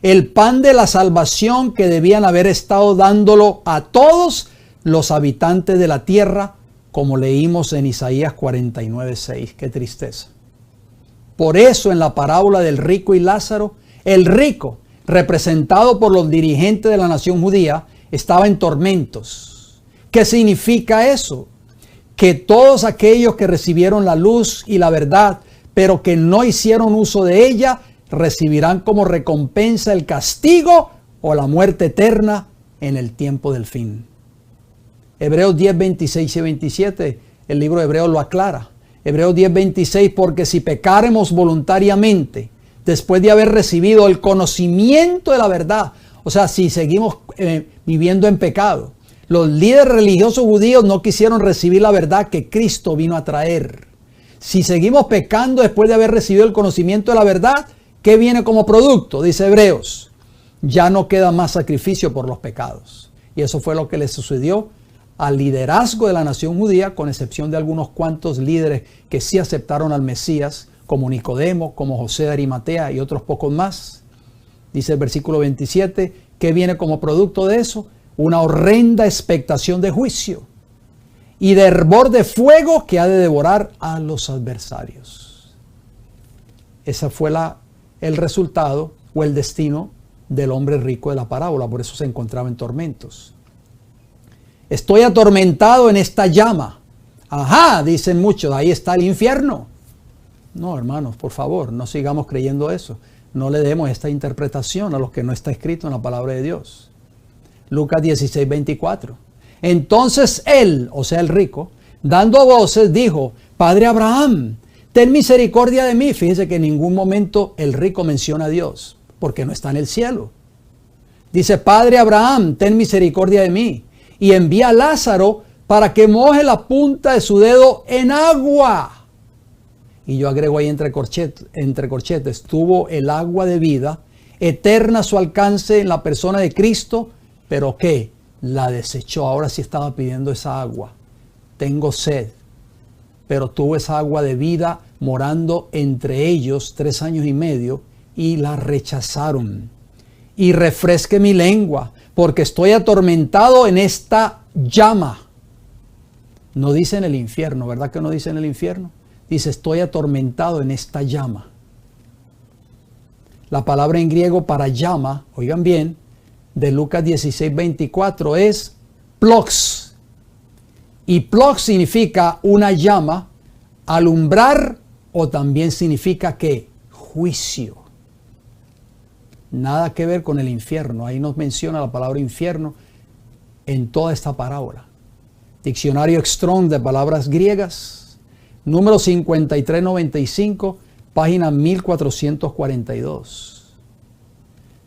El pan de la salvación que debían haber estado dándolo a todos los habitantes de la tierra, como leímos en Isaías 49:6. Qué tristeza. Por eso en la parábola del rico y Lázaro, el rico, representado por los dirigentes de la nación judía, estaba en tormentos. ¿Qué significa eso? Que todos aquellos que recibieron la luz y la verdad, pero que no hicieron uso de ella, recibirán como recompensa el castigo o la muerte eterna en el tiempo del fin. Hebreos 10, 26 y 27, el libro de Hebreos lo aclara. Hebreos 10, 26, porque si pecáremos voluntariamente, después de haber recibido el conocimiento de la verdad, o sea, si seguimos viviendo en pecado, los líderes religiosos judíos no quisieron recibir la verdad que Cristo vino a traer. Si seguimos pecando después de haber recibido el conocimiento de la verdad, ¿qué viene como producto? Dice Hebreos, ya no queda más sacrificio por los pecados. Y eso fue lo que le sucedió al liderazgo de la nación judía, con excepción de algunos cuantos líderes que sí aceptaron al Mesías, como Nicodemo, como José de Arimatea y otros pocos más. Dice el versículo 27, ¿qué viene como producto de eso? Una horrenda expectación de juicio y de hervor de fuego que ha de devorar a los adversarios. Ese fue el resultado o el destino del hombre rico de la parábola, por eso se encontraba en tormentos. Estoy atormentado en esta llama. Ajá, dicen muchos, ahí está el infierno. No, hermanos, por favor, no sigamos creyendo eso. No le demos esta interpretación a lo que no está escrito en la palabra de Dios. Lucas 16, 24. Entonces él, o sea el rico, dando voces, dijo, Padre Abraham, ten misericordia de mí. Fíjense que en ningún momento el rico menciona a Dios, porque no está en el cielo. Dice, Padre Abraham, ten misericordia de mí, y envía a Lázaro para que moje la punta de su dedo en agua. Y yo agrego ahí entre corchetes, tuvo el agua de vida, eterna a su alcance en la persona de Cristo, pero ¿qué? La desechó. Ahora sí estaba pidiendo esa agua. Tengo sed. Pero tuvo esa agua de vida morando entre ellos 3 años y medio y la rechazaron. Y refresque mi lengua, porque estoy atormentado en esta llama. No dice en el infierno, ¿verdad que no dice en el infierno? Dice, estoy atormentado en esta llama. La palabra en griego para llama, oigan bien, de Lucas 16, 24 es plox. Y plox significa una llama, alumbrar, o también significa ¿qué? Juicio. Nada que ver con el infierno. Ahí nos menciona la palabra infierno en toda esta parábola. Diccionario Strong de palabras griegas. número 5395, página 1442.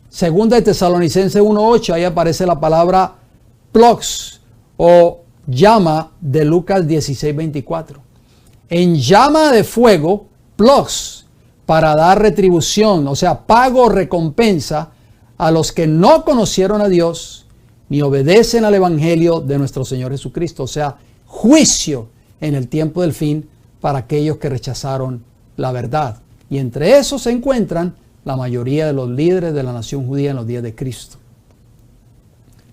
Segunda de Tesalonicenses 1:8, ahí aparece la palabra plox o llama de Lucas 16:24. En llama de fuego, plox, para dar retribución, o sea, pago o recompensa a los que no conocieron a Dios ni obedecen al Evangelio de nuestro Señor Jesucristo. O sea, juicio en el tiempo del fin para aquellos que rechazaron la verdad. Y entre esos se encuentran la mayoría de los líderes de la nación judía en los días de Cristo.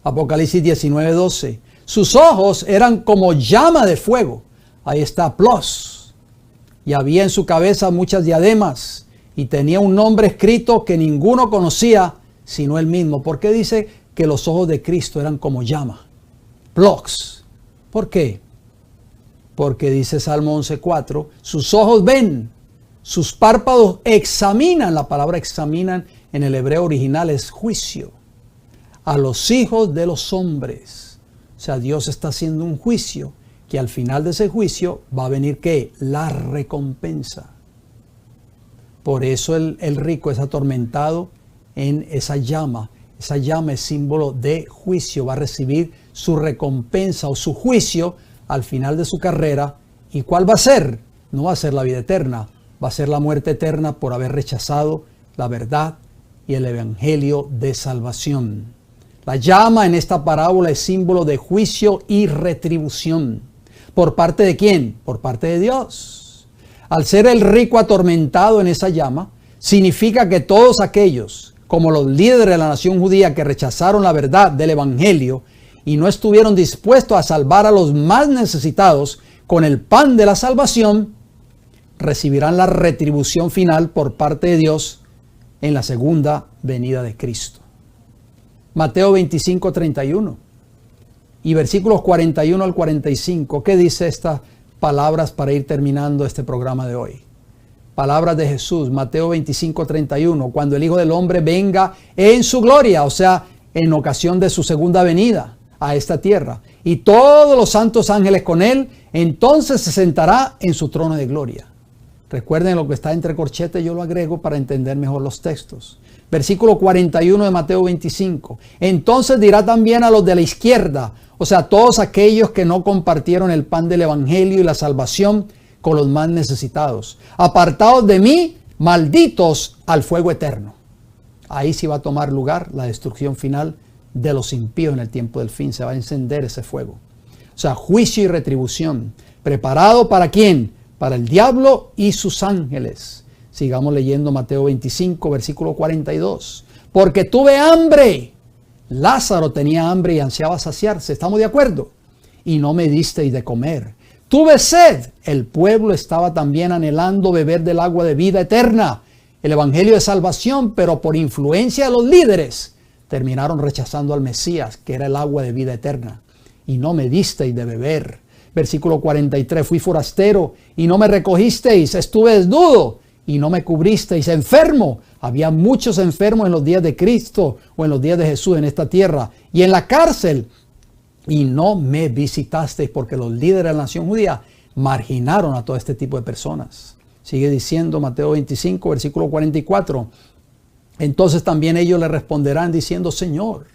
Apocalipsis 19:12. Sus ojos eran como llama de fuego. Ahí está, plos. Y había en su cabeza muchas diademas. Y tenía un nombre escrito que ninguno conocía sino él mismo. ¿Por qué dice que los ojos de Cristo eran como llama? Plox. ¿Por qué? Porque dice Salmo 11:4, sus ojos ven, sus párpados examinan. La palabra examinan en el hebreo original es juicio. A los hijos de los hombres. O sea, Dios está haciendo un juicio que al final de ese juicio va a venir ¿qué? La recompensa. Por eso el rico es atormentado en esa llama. Esa llama es símbolo de juicio. Va a recibir su recompensa o su juicio al final de su carrera. ¿Y cuál va a ser? No va a ser la vida eterna. Va a ser la muerte eterna por haber rechazado la verdad y el evangelio de salvación. La llama en esta parábola es símbolo de juicio y retribución. ¿Por parte de quién? Por parte de Dios. Al ser el rico atormentado en esa llama, significa que todos aquellos, como los líderes de la nación judía que rechazaron la verdad del evangelio y no estuvieron dispuestos a salvar a los más necesitados con el pan de la salvación, recibirán la retribución final por parte de Dios en la segunda venida de Cristo. Mateo 25:31 y versículos 41 al 45. ¿Qué dice estas palabras para ir terminando este programa de hoy? Palabras de Jesús, Mateo 25:31. Cuando el Hijo del Hombre venga en su gloria, o sea, en ocasión de su segunda venida a esta tierra, y todos los santos ángeles con él, entonces se sentará en su trono de gloria. Recuerden lo que está entre corchetes, yo lo agrego para entender mejor los textos. Versículo 41 de Mateo 25. Entonces dirá también a los de la izquierda, o sea, todos aquellos que no compartieron el pan del evangelio y la salvación con los más necesitados: apartados de mí, malditos al fuego eterno. Ahí sí va a tomar lugar la destrucción final de los impíos en el tiempo del fin. Se va a encender ese fuego. O sea, juicio y retribución. ¿Preparado para quién? Para el diablo y sus ángeles. Sigamos leyendo Mateo 25, versículo 42. Porque tuve hambre. Lázaro tenía hambre y ansiaba saciarse. ¿Estamos de acuerdo? Y no me disteis de comer. Tuve sed. El pueblo estaba también anhelando beber del agua de vida eterna, el evangelio de salvación, pero por influencia de los líderes terminaron rechazando al Mesías, que era el agua de vida eterna. Y no me disteis de beber. Versículo 43. Fui forastero y no me recogisteis. Estuve desnudo y no me cubristeis. Enfermo. Había muchos enfermos en los días de Cristo o en los días de Jesús en esta tierra. Y en la cárcel. Y no me visitasteis, porque los líderes de la nación judía marginaron a todo este tipo de personas. Sigue diciendo Mateo 25, versículo 44. Entonces también ellos le responderán diciendo: Señor,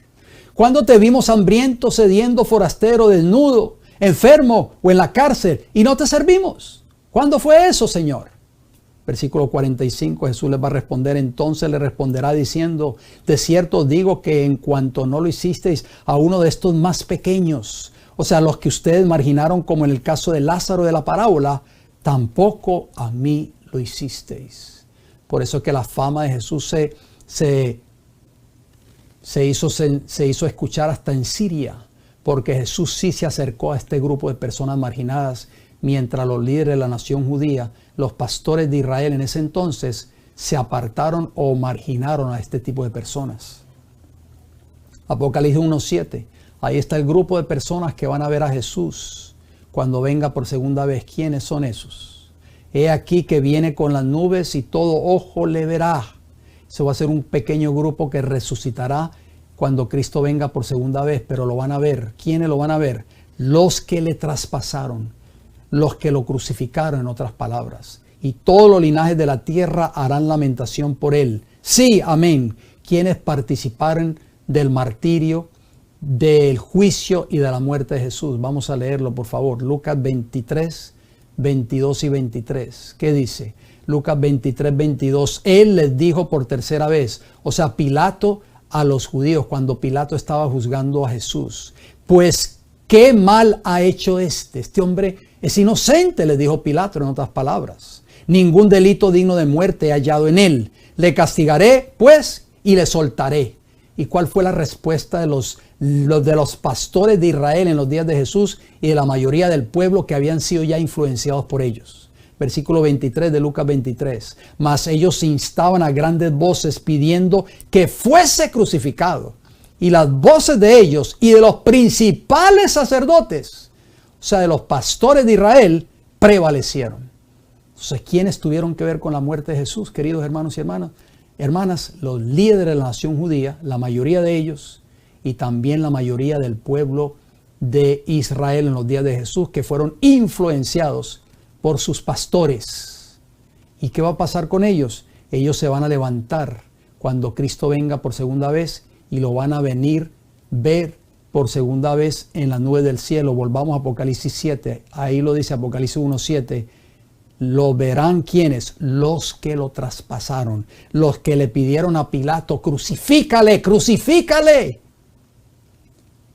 ¿cuándo te vimos hambriento, sediento, forastero, desnudo, enfermo o en la cárcel y no te servimos? ¿Cuándo fue eso, Señor? Versículo 45, Jesús les va a responder. Entonces le responderá diciendo: de cierto os digo que en cuanto no lo hicisteis a uno de estos más pequeños, o sea, los que ustedes marginaron, como en el caso de Lázaro de la parábola, tampoco a mí lo hicisteis. Por eso que la fama de Jesús se hizo escuchar hasta en Siria, porque Jesús sí se acercó a este grupo de personas marginadas, mientras los líderes de la nación judía, los pastores de Israel en ese entonces, se apartaron o marginaron a este tipo de personas. Apocalipsis 1:7. Ahí está el grupo de personas que van a ver a Jesús cuando venga por segunda vez. ¿Quiénes son esos? He aquí que viene con las nubes y todo ojo le verá. Eso va a ser un pequeño grupo que resucitará cuando Cristo venga por segunda vez, pero lo van a ver. ¿Quiénes lo van a ver? Los que le traspasaron. los que lo crucificaron, en otras palabras. Y todos los linajes de la tierra harán lamentación por él. Sí, amén. Quienes participaron del martirio, del juicio y de la muerte de Jesús. Vamos a leerlo, por favor. Lucas 23, 22 y 23. ¿Qué dice? Lucas 23, 22. Él les dijo por tercera vez, o sea, Pilato a los judíos, cuando Pilato estaba juzgando a Jesús. Pues, ¿qué mal ha hecho este? Este hombre es inocente, le dijo Pilato, en otras palabras. Ningún delito digno de muerte he hallado en él. Le castigaré, pues, y le soltaré. ¿Y cuál fue la respuesta de los pastores de Israel en los días de Jesús y de la mayoría del pueblo que habían sido ya influenciados por ellos? Versículo 23 de Lucas 23. Mas ellos se instaban a grandes voces pidiendo que fuese crucificado. Y las voces de ellos y de los principales sacerdotes, o sea, de los pastores de Israel, prevalecieron. Entonces, ¿quiénes tuvieron que ver con la muerte de Jesús, queridos hermanos y hermanas? Los líderes de la nación judía, la mayoría de ellos, y también la mayoría del pueblo de Israel en los días de Jesús, que fueron influenciados por sus pastores. ¿Y qué va a pasar con ellos? Ellos se van a levantar cuando Cristo venga por segunda vez y lo van a ver por segunda vez en la nube del cielo. Volvamos a Apocalipsis 7, ahí lo dice Apocalipsis 1:7. Lo verán ¿quiénes? Los que lo traspasaron, los que le pidieron a Pilato, crucifícale, crucifícale.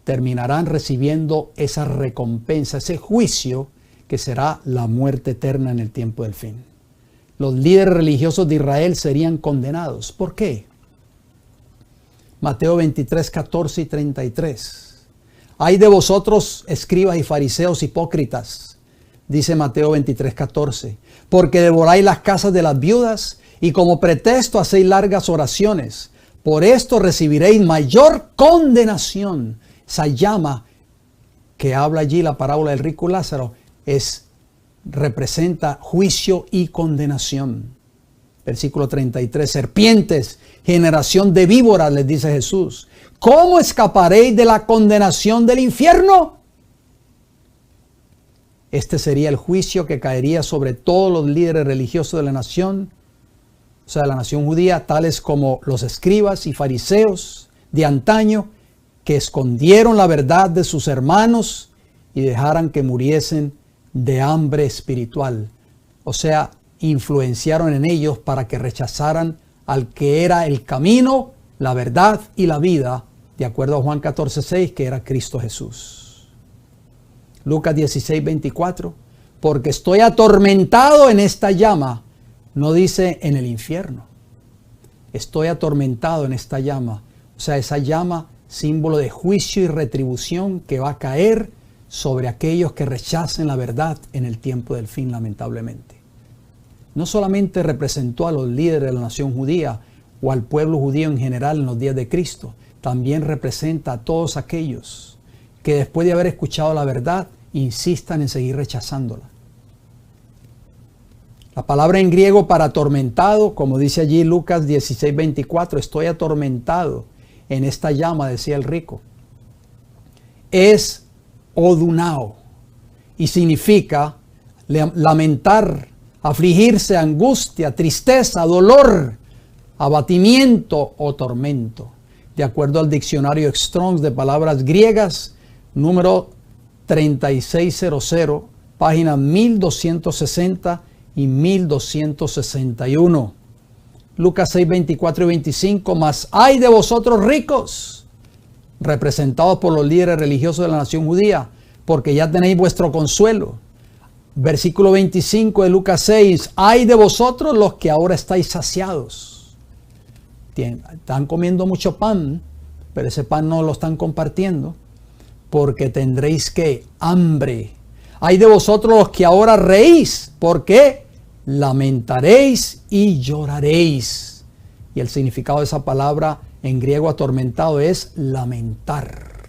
Terminarán recibiendo esa recompensa, ese juicio que será la muerte eterna en el tiempo del fin. Los líderes religiosos de Israel serían condenados. ¿Por qué? Mateo 23, 14 y 33. Ay de vosotros, escribas y fariseos hipócritas, dice Mateo 23, 14, porque devoráis las casas de las viudas y como pretexto hacéis largas oraciones. Por esto recibiréis mayor condenación. Esa llama que habla allí la parábola del rico Lázaro representa juicio y condenación. Versículo 33, serpientes, generación de víboras, les dice Jesús, ¿cómo escaparéis de la condenación del infierno? Este sería el juicio que caería sobre todos los líderes religiosos de la nación, o sea, de la nación judía, tales como los escribas y fariseos de antaño, que escondieron la verdad de sus hermanos y dejaran que muriesen de hambre espiritual. O sea, influenciaron en ellos para que rechazaran al que era el camino, la verdad y la vida, de acuerdo a Juan 14:6, que era Cristo Jesús. Lucas 16:24, porque estoy atormentado en esta llama, no dice en el infierno. Estoy atormentado en esta llama, o sea, esa llama, símbolo de juicio y retribución que va a caer sobre aquellos que rechacen la verdad en el tiempo del fin, lamentablemente. No solamente representó a los líderes de la nación judía o al pueblo judío en general en los días de Cristo, también representa a todos aquellos que después de haber escuchado la verdad, insistan en seguir rechazándola. La palabra en griego para atormentado, como dice allí Lucas 16:24, estoy atormentado en esta llama, decía el rico, es odunao y significa lamentar, afligirse, angustia, tristeza, dolor, abatimiento o tormento. De acuerdo al diccionario Strong's de palabras griegas, número 3600, páginas 1260 y 1261. Lucas 6, 24 y 25, mas ay de vosotros ricos, representados por los líderes religiosos de la nación judía, porque ya tenéis vuestro consuelo. Versículo 25 de Lucas 6, ay de vosotros los que ahora estáis saciados. Están comiendo mucho pan, pero ese pan no lo están compartiendo, porque tendréis que hambre. Ay de vosotros los que ahora reís, porque lamentaréis y lloraréis. Y el significado de esa palabra en griego atormentado es lamentar.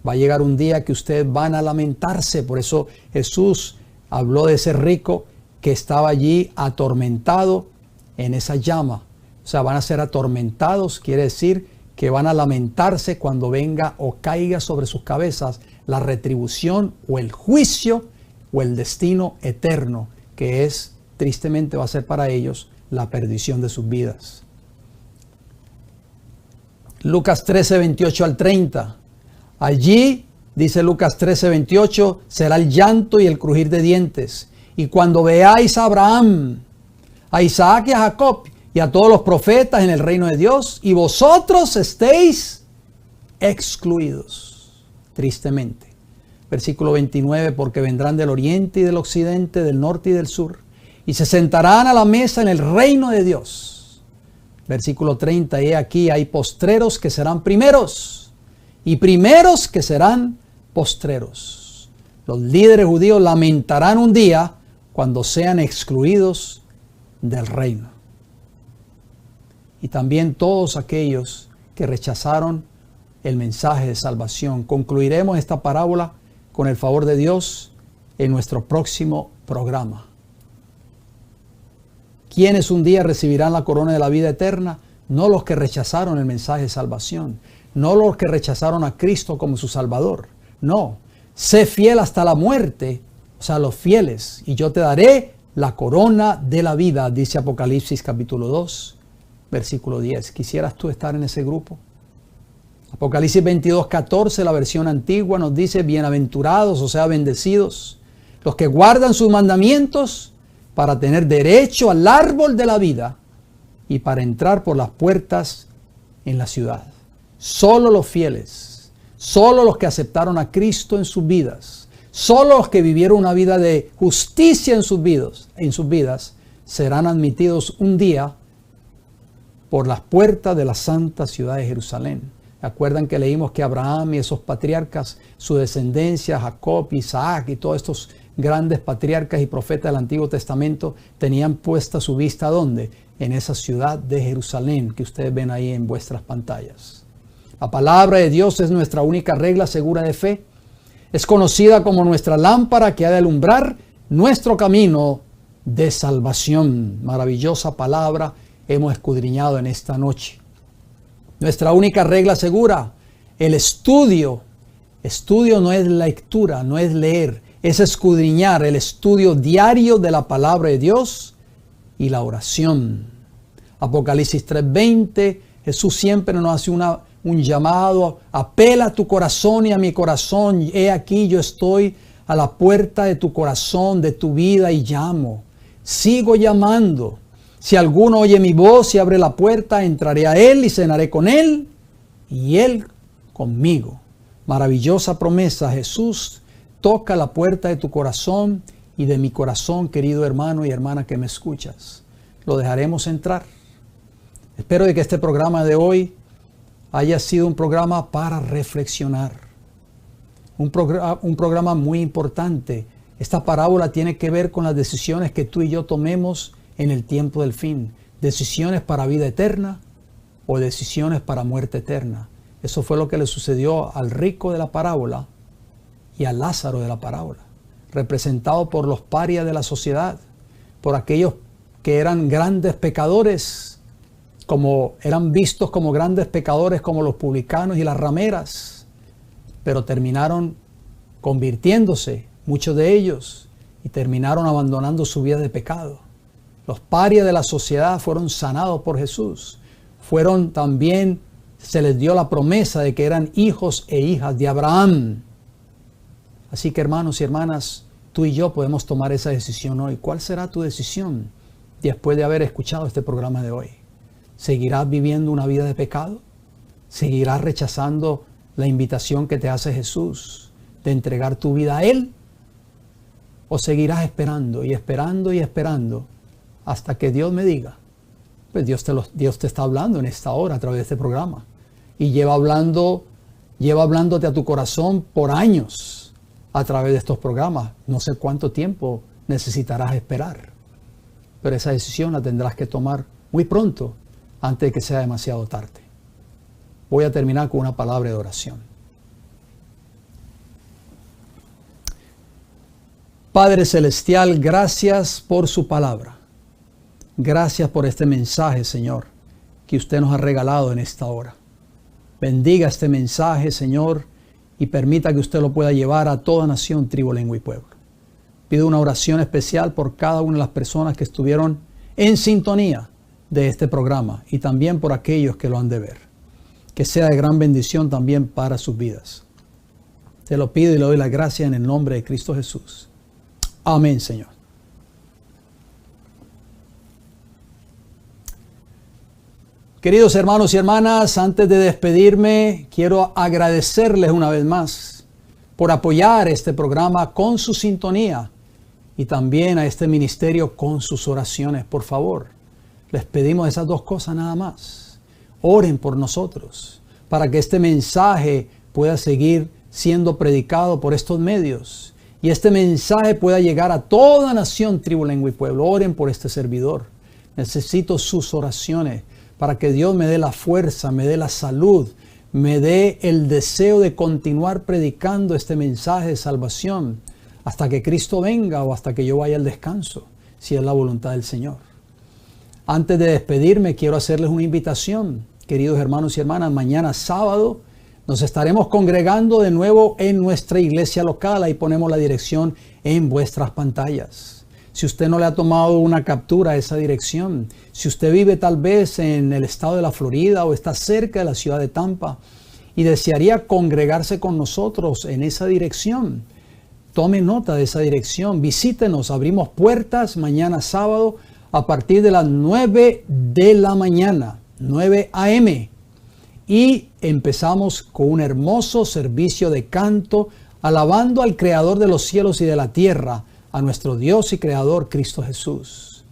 Va a llegar un día que ustedes van a lamentarse. Por eso Jesús habló de ese rico que estaba allí atormentado en esa llama. O sea, van a ser atormentados, quiere decir que van a lamentarse cuando venga o caiga sobre sus cabezas la retribución o el juicio o el destino eterno, que es, tristemente va a ser para ellos, la perdición de sus vidas. Lucas 13, 28 al 30. Allí, dice Lucas 13, 28, será el llanto y el crujir de dientes. Y cuando veáis a Abraham, a Isaac y a Jacob y a todos los profetas en el reino de Dios, y vosotros estéis excluidos, tristemente. Versículo 29, porque vendrán del oriente y del occidente, del norte y del sur, y se sentarán a la mesa en el reino de Dios. Versículo 30, he aquí hay postreros que serán primeros, y primeros que serán postreros. Los líderes judíos lamentarán un día cuando sean excluidos del reino. Y también todos aquellos que rechazaron el mensaje de salvación. Concluiremos esta parábola con el favor de Dios en nuestro próximo programa. ¿Quiénes un día recibirán la corona de la vida eterna? No los que rechazaron el mensaje de salvación, no los que rechazaron a Cristo como su Salvador. No, sé fiel hasta la muerte, o sea, los fieles, y yo te daré la corona de la vida, dice Apocalipsis capítulo 2, versículo 10. ¿Quisieras tú estar en ese grupo? Apocalipsis 22, 14, la versión antigua, nos dice, bienaventurados, o sea, bendecidos, los que guardan sus mandamientos para tener derecho al árbol de la vida y para entrar por las puertas en la ciudad. Solo los fieles, solo los que aceptaron a Cristo en sus vidas, solo los que vivieron una vida de justicia en sus vidas, serán admitidos un día por las puertas de la santa ciudad de Jerusalén. ¿Acuerdan que leímos que Abraham y esos patriarcas, su descendencia, Jacob, Isaac y todos estos grandes patriarcas y profetas del Antiguo Testamento tenían puesta su vista ¿dónde? En esa ciudad de Jerusalén que ustedes ven ahí en vuestras pantallas. La palabra de Dios es nuestra única regla segura de fe. Es conocida como nuestra lámpara que ha de alumbrar nuestro camino de salvación. Maravillosa palabra hemos escudriñado en esta noche. Nuestra única regla segura, el estudio. Estudio no es lectura, no es leer, es escudriñar, el estudio diario de la palabra de Dios y la oración. Apocalipsis 3:20, Jesús siempre nos hace un llamado, apela a tu corazón y a mi corazón, he aquí yo estoy a la puerta de tu corazón, de tu vida y llamo, sigo llamando. Si alguno oye mi voz y abre la puerta, entraré a él y cenaré con él y él conmigo. Maravillosa promesa. Jesús toca la puerta de tu corazón y de mi corazón, querido hermano y hermana que me escuchas. Lo dejaremos entrar. Espero de que este programa de hoy haya sido un programa para reflexionar. Un programa muy importante. Esta parábola tiene que ver con las decisiones que tú y yo tomemos en el tiempo del fin, decisiones para vida eterna o decisiones para muerte eterna. Eso fue lo que le sucedió al rico de la parábola y a Lázaro de la parábola, representado por los parias de la sociedad, por aquellos que eran grandes pecadores, como eran vistos como grandes pecadores como los publicanos y las rameras, pero terminaron convirtiéndose, muchos de ellos, y terminaron abandonando su vida de pecado. Los parias de la sociedad fueron sanados por Jesús. Fueron también, se les dio la promesa de que eran hijos e hijas de Abraham. Así que hermanos y hermanas, tú y yo podemos tomar esa decisión hoy. ¿Cuál será tu decisión después de haber escuchado este programa de hoy? ¿Seguirás viviendo una vida de pecado? ¿Seguirás rechazando la invitación que te hace Jesús de entregar tu vida a Él? ¿O seguirás esperando y esperando y esperando hasta que Dios me diga? Pues Dios te está hablando en esta hora a través de este programa. Y lleva hablándote a tu corazón por años a través de estos programas. No sé cuánto tiempo necesitarás esperar. Pero esa decisión la tendrás que tomar muy pronto, antes de que sea demasiado tarde. Voy a terminar con una palabra de oración. Padre Celestial, gracias por su palabra. Gracias por este mensaje, Señor, que usted nos ha regalado en esta hora. Bendiga este mensaje, Señor, y permita que usted lo pueda llevar a toda nación, tribu, lengua y pueblo. pido una oración especial por cada una de las personas que estuvieron en sintonía de este programa y también por aquellos que lo han de ver. Que sea de gran bendición también para sus vidas. Te lo pido y le doy las gracias en el nombre de Cristo Jesús. Amén, Señor. Queridos hermanos y hermanas, antes de despedirme, quiero agradecerles una vez más por apoyar este programa con su sintonía y también a este ministerio con sus oraciones. Por favor, les pedimos esas dos cosas nada más. Oren por nosotros para que este mensaje pueda seguir siendo predicado por estos medios y este mensaje pueda llegar a toda nación, tribu, lengua y pueblo. Oren por este servidor. Necesito sus oraciones para que Dios me dé la fuerza, me dé la salud, me dé el deseo de continuar predicando este mensaje de salvación hasta que Cristo venga o hasta que yo vaya al descanso, si es la voluntad del Señor. Antes de despedirme, quiero hacerles una invitación, queridos hermanos y hermanas. Mañana sábado nos estaremos congregando de nuevo en nuestra iglesia local. Ahí ponemos la dirección en vuestras pantallas. Si usted no le ha tomado una captura a esa dirección, si usted vive tal vez en el estado de la Florida o está cerca de la ciudad de Tampa y desearía congregarse con nosotros en esa dirección, tome nota de esa dirección, visítenos, abrimos puertas mañana sábado a partir de las 9 de la mañana, 9 a.m. Y empezamos con un hermoso servicio de canto, alabando al Creador de los cielos y de la tierra, a nuestro Dios y Creador Cristo Jesús.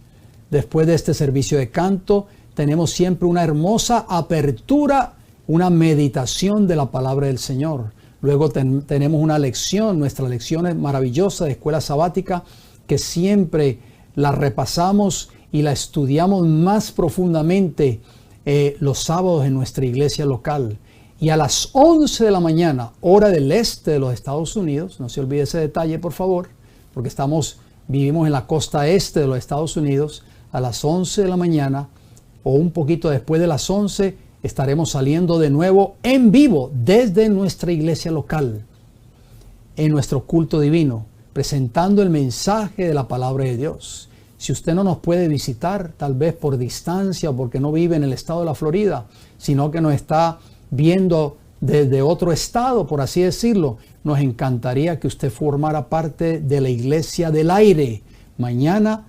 Después de este servicio de canto, tenemos siempre una hermosa apertura, una meditación de la palabra del Señor. Luego tenemos una lección, nuestra lección es maravillosa de escuela sabática, que siempre la repasamos y la estudiamos más profundamente los sábados en nuestra iglesia local. Y a las 11 de la mañana, hora del este de los Estados Unidos, no se olvide ese detalle por favor, porque vivimos en la costa este de los Estados Unidos, a las 11 de la mañana o un poquito después de las 11 estaremos saliendo de nuevo en vivo desde nuestra iglesia local, en nuestro culto divino, presentando el mensaje de la palabra de Dios. Si usted no nos puede visitar, tal vez por distancia o porque no vive en el estado de la Florida, sino que nos está viendo desde otro estado, por así decirlo, nos encantaría que usted formara parte de la iglesia del aire. Mañana,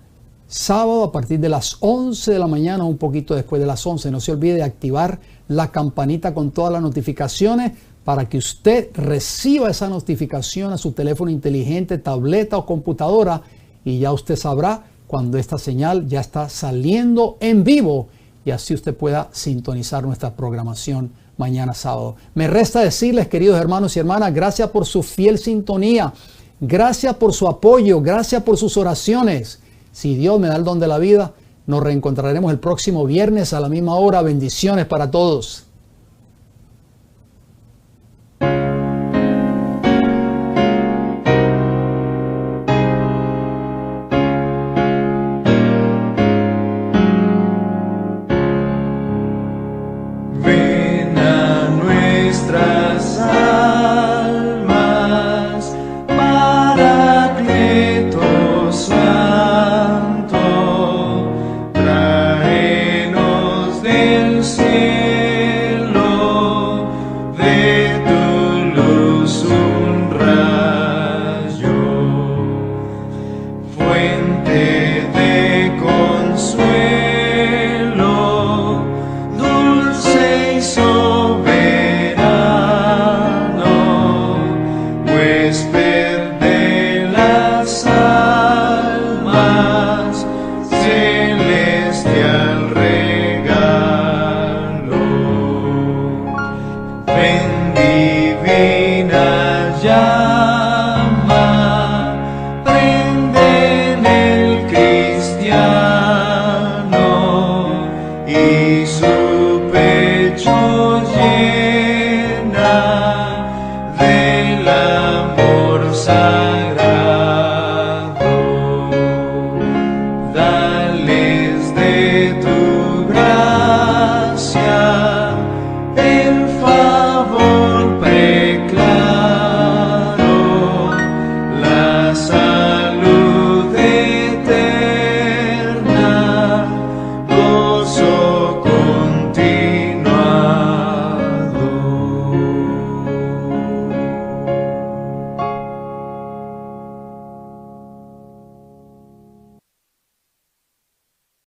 sábado, a partir de las 11 de la mañana, un poquito después de las 11. No se olvide de activar la campanita con todas las notificaciones para que usted reciba esa notificación a su teléfono inteligente, tableta o computadora, y ya usted sabrá cuando esta señal ya está saliendo en vivo y así usted pueda sintonizar nuestra programación mañana sábado. Me resta decirles, queridos hermanos y hermanas, gracias por su fiel sintonía, gracias por su apoyo, gracias por sus oraciones. Si Dios me da el don de la vida, nos reencontraremos el próximo viernes a la misma hora. Bendiciones para todos.